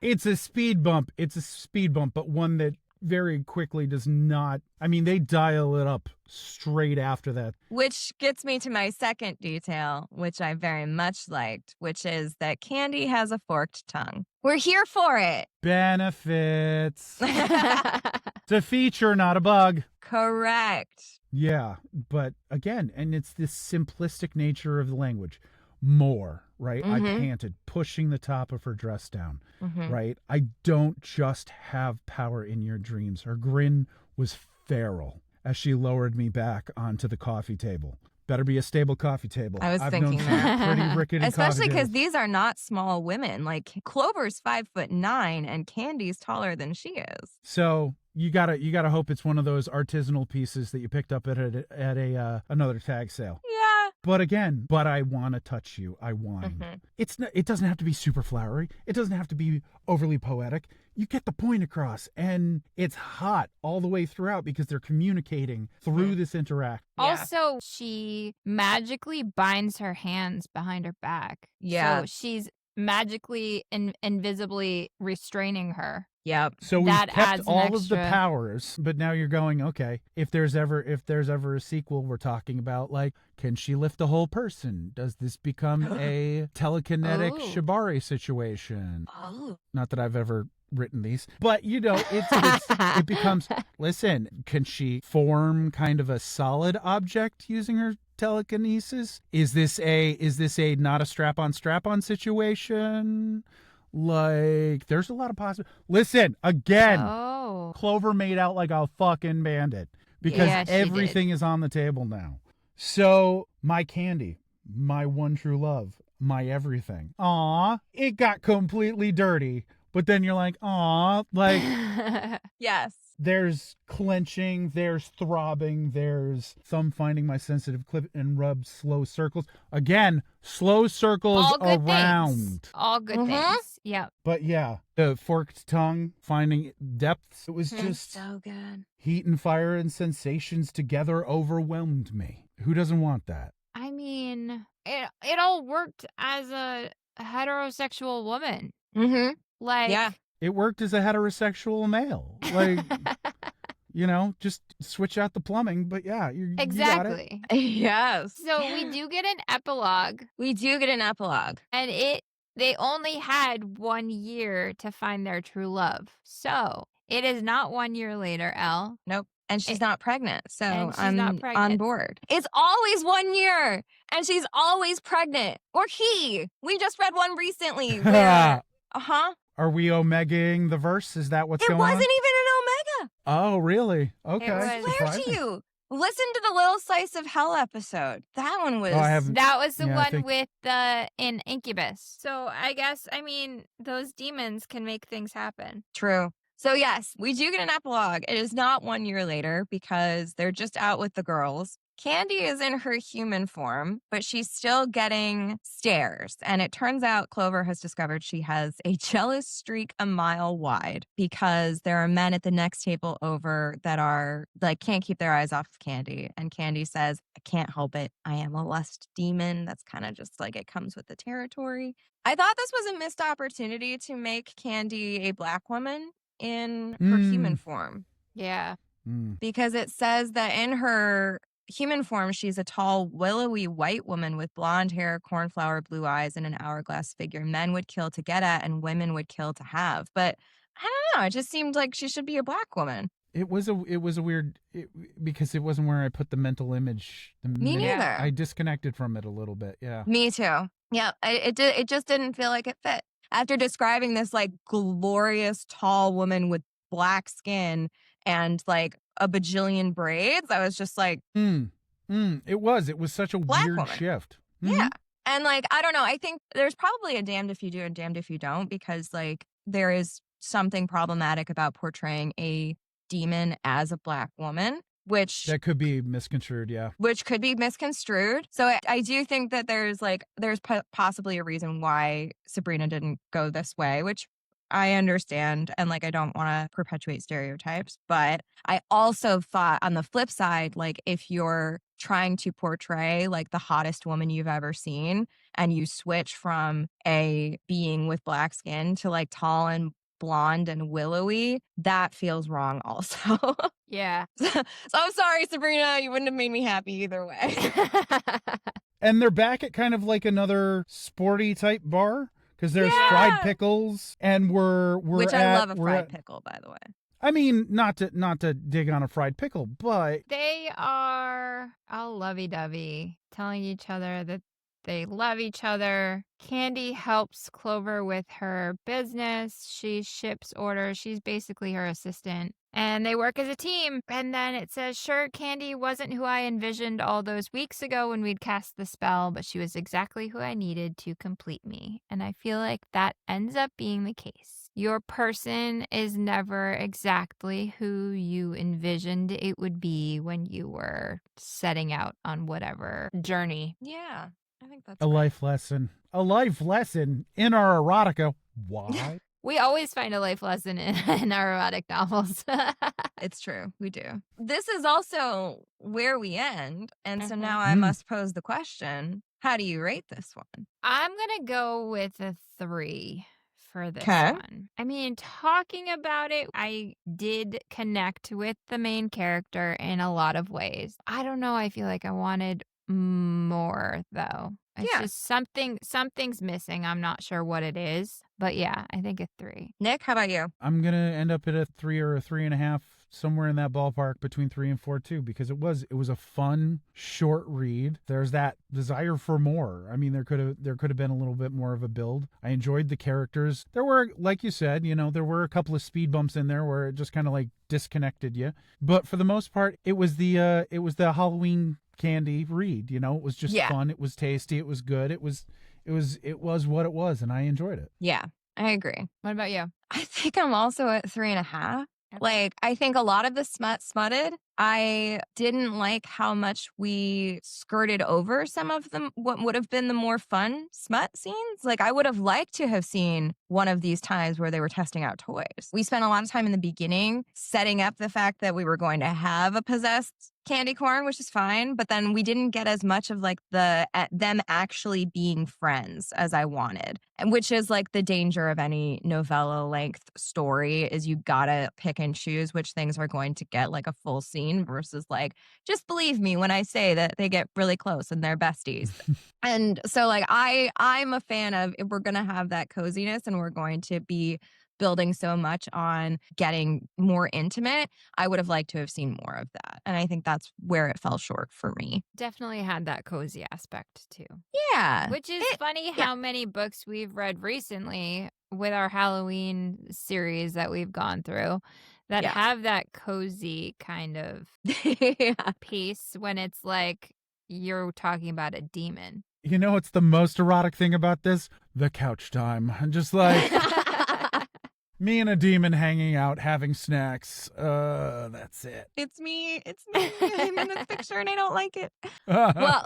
It's a speed bump. It's a speed bump, but one that very quickly does not. I mean, they dial it up straight after that. Which gets me to my second detail, which I very much liked, which is that Candy has a forked tongue. We're here for it. Benefits. It's a feature, not a bug. Correct. Yeah, but again, and it's this simplistic nature of the language. More, right? I panted, pushing the top of her dress down, right? I don't just have power in your dreams. Her grin was feral as she lowered me back onto the coffee table. Better be a stable coffee table. I was I've thinking known some that. pretty rickety Especially coffee because tables. these are not small women. Like Clover's 5'9" and Candy's taller than she is. So you gotta hope it's one of those artisanal pieces that you picked up at another tag sale. Yeah. But again, I want to touch you. I whine. It doesn't have to be super flowery. It doesn't have to be overly poetic. You get the point across, and it's hot all the way throughout because they're communicating through this interaction. Also, she magically binds her hands behind her back. Yeah. So she's magically and invisibly restraining her. Yep. So we That kept adds an all of the extra- powers, but now you're going, okay, if there's ever a sequel, we're talking about, like, can she lift a whole person? Does this become a telekinetic Oh. shibari situation? Oh. Not that I've ever written these, but it becomes, listen, can she form kind of a solid object using her telekinesis? Is this a not a strap-on situation? Like, there's a lot of possible. Listen, again, Oh. Clover made out like a fucking bandit because Yeah, she everything is on the table now. So, my Candy, my one true love, my everything. Aw, it got completely dirty, but then you're like, aw, like, Yes. there's clenching, there's throbbing, there's thumb finding my sensitive clip and rub slow circles. Again, slow circles All good around. things. All good Mhm. things. Yep. But yeah, the forked tongue, finding depths, it was just So good. heat and fire and sensations together overwhelmed me. Who doesn't want that? I mean, it all worked as a heterosexual woman. Mm-hmm. Like, Yeah. It worked as a heterosexual male. Like, just switch out the plumbing, but yeah, you got it. exactly. Yes. So we do get an epilogue, We do get an epilogue. and they only had 1 year to find their true love. So it is not 1 year later, Elle. Nope. And she's not pregnant. So And she's I'm not on pregnant. board. It's always 1 year. And she's always pregnant. Or he. We just read one recently where. Uh-huh. Are we omegaing the verse? Is that what's It going wasn't on? even an Oh, really? It Okay. was- I swear Surprising. to you. Listen to the Little Slice of Hell episode. That one was. Oh, I haven't. That was the Yeah, I one think- with the in Incubus. So I guess, I mean, those demons can make things happen. True. So, yes, we do get an epilogue. It is not 1 year later because they're just out with the girls. Candy is in her human form, but she's still getting stares. And it turns out Clover has discovered she has a jealous streak a mile wide because there are men at the next table over that are like, can't keep their eyes off of Candy. And Candy says, I can't help it. I am a lust demon. That's kind of just like it comes with the territory. I thought this was a missed opportunity to make Candy a black woman in her human form Yeah. because it says that in her human form, she's a tall, willowy white woman with blonde hair, cornflower blue eyes, and an hourglass figure. Men would kill to get at, and women would kill to have. But I don't know. It just seemed like she should be a black woman. It was a weird because it wasn't where I put the mental image. Me neither. I disconnected from it a little bit. Yeah. Me too. Yeah, it just didn't feel like it fit. After describing this like glorious tall woman with black skin and like a bajillion braids, I was just like, It was such a Black weird woman. shift. yeah. And like, I don't know. I think there's probably a damned if you do and damned if you don't, because like there is something problematic about portraying a demon as a black woman, which That could be misconstrued. Yeah. could be misconstrued. So I do think that there's possibly a reason why Sabrina didn't go this way, which I understand. And like, I don't want to perpetuate stereotypes, but I also thought on the flip side, like if you're trying to portray like the hottest woman you've ever seen and you switch from a being with black skin to like tall and blonde and willowy, that feels wrong also. Yeah. So I'm sorry, Sabrina, you wouldn't have made me happy either way. And they're back at kind of like another sporty type bar because there's fried pickles, and we're Which at, I love a we're fried at- pickle, by the way. I mean, not to dig on a fried pickle, but They are all lovey-dovey, telling each other that they love each other. Candy helps Clover with her business. She ships orders. She's basically her assistant. And they work as a team. And then it says, sure, Candy wasn't who I envisioned all those weeks ago when we'd cast the spell, but she was exactly who I needed to complete me. And I feel like that ends up being the case. Your person is never exactly who you envisioned it would be when you were setting out on whatever journey. Yeah, I think that's a right. life lesson. A life lesson in our erotica. Why? We always find a life lesson in our erotic novels. It's true. We do. This is also where we end. And so now I Mhm. must pose the question, how do you rate this one? I'm going to go with a 3 for this 'Kay. one. I mean, talking about it, I did connect with the main character in a lot of ways. I don't know. I feel like I wanted more, though. It's Yeah. just something's missing. I'm not sure what it is. But yeah, I think a 3. Nick, how about you? I'm gonna end up at a 3 or a 3.5, somewhere in that ballpark between 3 and 4 too, because it was a fun short read. There's that desire for more. I mean, there could have been a little bit more of a build. I enjoyed the characters. There were, like you said, there were a couple of speed bumps in there where it just kind of like disconnected you. But for the most part, it was the Halloween Candy read. It was just fun. It was tasty. It was good. It was what it was, and I enjoyed it. Yeah, I agree. What about you? I think I'm also at 3.5. Like, I think a lot of the smutted. I didn't like how much we skirted over some of them, what would have been the more fun smut scenes. Like, I would have liked to have seen one of these times where they were testing out toys. We spent a lot of time in the beginning setting up the fact that we were going to have a possessed candy corn, which is fine, but then we didn't get as much of like them actually being friends as I wanted, and which is like the danger of any novella length story is you gotta pick and choose which things are going to get like a full scene versus like, just believe me when I say that they get really close and they're besties. And so like I'm a fan of, if we're gonna have that coziness and we're going to be building so much on getting more intimate, I would have liked to have seen more of that. And I think that's where it fell short for me. Definitely had that cozy aspect too. Yeah. Which is funny how many books we've read recently with our Halloween series that we've gone through that Yeah. have that cozy kind of Yeah. piece when it's like you're talking about a demon. You know what's the most erotic thing about this? The couch time. Just like me and a demon hanging out, having snacks. That's it. It's me. It's me. I'm in this picture and I don't like it. Well,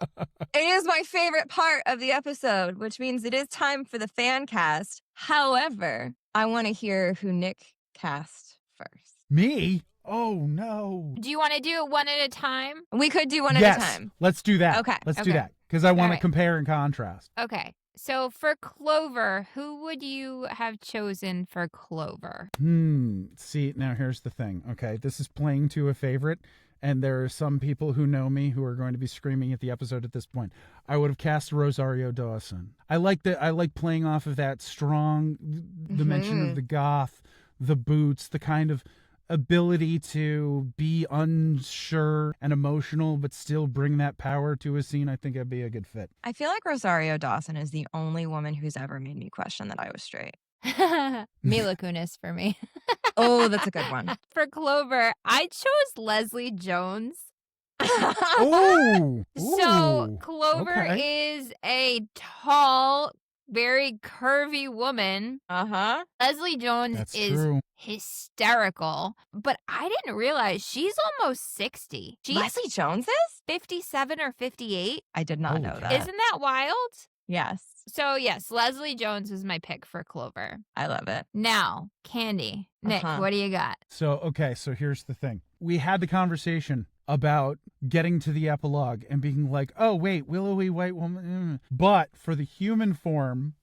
it is my favorite part of the episode, which means it is time for the fan cast. However, I want to hear who Nik cast first. Me? Oh, no. Do you want to do it one at a time? We could do one Yes, at a time. let's do that. Okay, Let's do okay. that. Because I want to right. compare and contrast. Okay. So for Clover, who would you have chosen for Clover? See, now here's the thing. Okay, this is playing to a favorite, and there are some people who know me who are going to be screaming at the episode at this point. I would have cast Rosario Dawson. I like playing off of that strong dimension of the goth, the boots, the kind of ability to be unsure and emotional but still bring that power to a scene. I think it'd be a good fit. I feel like Rosario Dawson is the only woman who's ever made me question that I was straight. Mila Kunis for me. Oh, that's a good one. For Clover, I chose Leslie Jones. Oh, So Clover okay. is a tall, very curvy woman. Uh-huh. Leslie Jones That's is true. hysterical, but I didn't realize she's almost 60. She's Leslie Jones is? 57 or 58. I did not Holy know cow. that. Isn't that wild? Yes. So yes, Leslie Jones was my pick for Clover. I love it. Now, Candy. Nik, Uh-huh. what do you got? So here's the thing. We had the conversation about getting to the epilogue and being like, oh, wait, willowy white woman. But for the human form,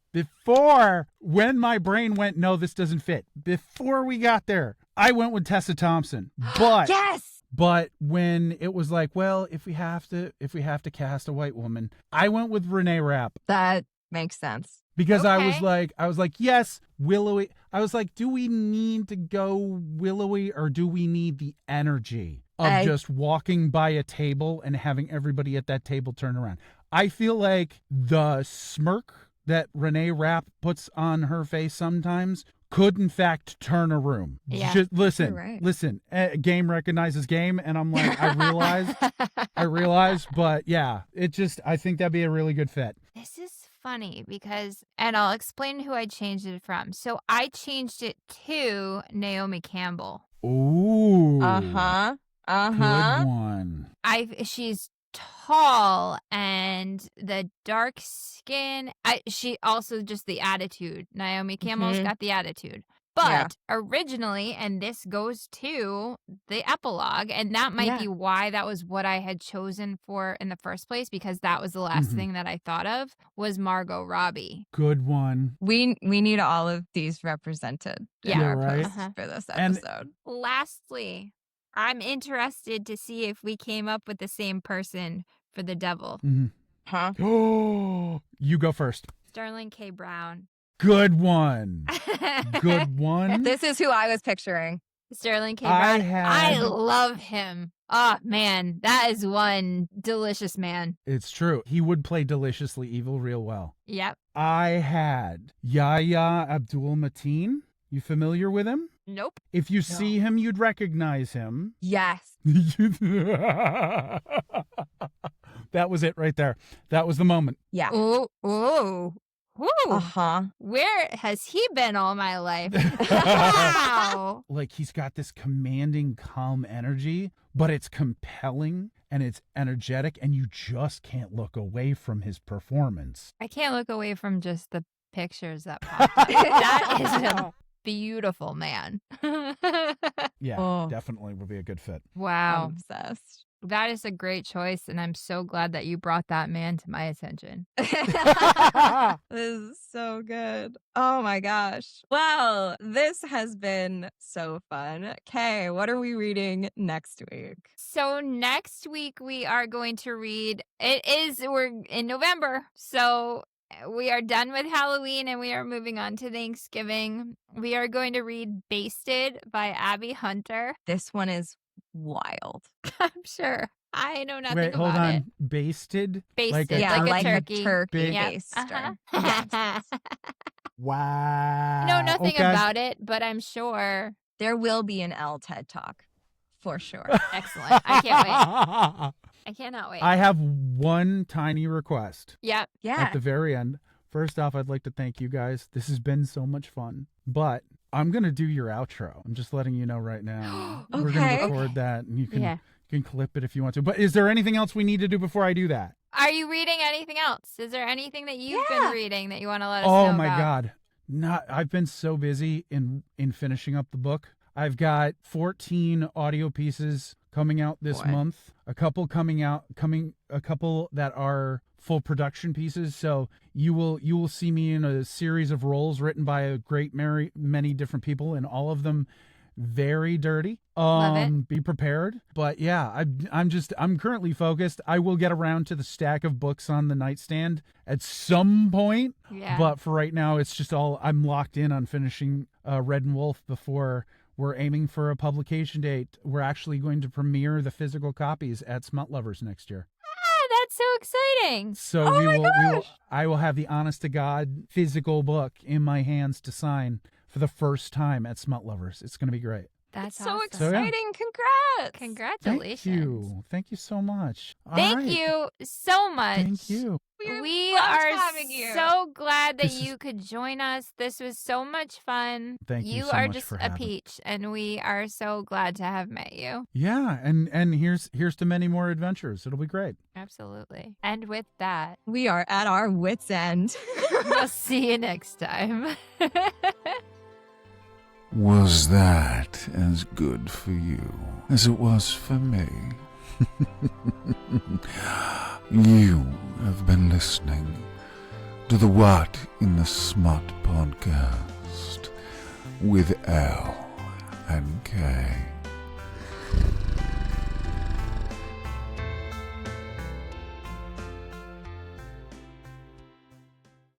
when my brain went, no, this doesn't fit, before we got there, I went with Tessa Thompson. But Yes. But when it was like, well, if we have to cast a white woman, I went with Renee Rapp. That makes sense. Because I Okay. was like, yes, willowy. I was like, do we need to go willowy or do we need the energy of just walking by a table and having everybody at that table turn around? I feel like the smirk that Renee Rapp puts on her face sometimes could in fact turn a room. Yeah. Just listen, You're right. listen. Game recognizes game, and I'm like, I realize, but yeah, I think that'd be a really good fit. This is funny because, and I'll explain who I changed it from. So I changed it to Naomi Campbell. Ooh. Uh-huh. Uh-huh. Good one. She's tall and the dark skin. She also just the attitude. Naomi Campbell's Mhm. got the attitude. But Yeah. originally, and this goes to the epilogue, and that might Yeah. be why that was what I had chosen for in the first place, because that was the last Mhm. thing that I thought of was Margot Robbie. Good one. We need all of these represented in Yeah. our right. posts Uh-huh. for this And- episode. Lastly, I'm interested to see if we came up with the same person for the devil. Huh? Oh, you go first. Sterling K. Brown. Good one. Good one. This is who I was picturing. Sterling K. I Brown. I had- love him. Oh, man. That is one delicious man. It's true. He would play Deliciously Evil real well. Yep. I had Yahya Abdul Mateen. You familiar with him? Nope. If you see him, you'd recognize him. Yes. That was it right there. That was the moment. Yeah. Ooh. Ooh. Ooh. Uh-huh. Where has he been all my life? Wow. Like, he's got this commanding, calm energy, but it's compelling and it's energetic, and you just can't look away from his performance. I can't look away from just the pictures that popped up. That is a beautiful man. Yeah, Oh. definitely would be a good fit. Wow. I'm obsessed. That is a great choice, and I'm so glad that you brought that man to my attention. This is so good. Oh my gosh. Well, this has been so fun. Kay, what are we reading next week? So next week we are going to read, we're in November, so we are done with Halloween and we are moving on to Thanksgiving. We are going to read Basted by Abby Hunter. This one is wild. I'm sure. I know nothing Wait, hold about on. it. Basted? Basted, a Yeah, like like a a turkey. turkey Yep. baster. Uh-huh. Wow. I know nothing Okay. about it, but I'm sure There will be an Elle TED Talk, for sure. Excellent. I can't wait. I cannot wait. I have one tiny request Yep. Yeah. at the very end. First off, I'd like to thank you guys. This has been so much fun. But I'm going to do your outro. I'm just letting you know right now. We're going Okay. to record that, and you can, Yeah. you can clip it if you want to. But is there anything else we need to do before I do that? Are you reading anything else? Is there anything that you've Yeah. been reading that you want to let us know Oh, my about? God. I've been so busy in finishing up the book. I've got 14 audio pieces coming out this Boy. month. A couple a couple that are full production pieces. So you will see me in a series of roles written by a great many different people, and all of them very dirty. Love it. Be prepared. But yeah, I'm currently focused. I will get around to the stack of books on the nightstand at some point. Yeah. But for right now, it's just I'm locked in on finishing Red and Wolf before we're aiming for a publication date. We're actually going to premiere the physical copies at Smut Lovers next year. That's so exciting. So I will have the honest to God physical book in my hands to sign for the first time at Smut Lovers. It's going to be great. That's so awesome. exciting. Congrats. Congratulations. Thank you. Thank you so much. All Thank right. you so much. Thank you. We loved are having you. so glad that This is- you could join us. This was so much fun. Thank you so are much just for a having- peach, and we are so glad to have met you. Yeah, and here's to many more adventures. It'll be great. Absolutely. And with that, We are at our wits' end. we'll see you next time. Was that as good for you as it was for me? You have been listening to the What in the Smut podcast with Elle and Kay.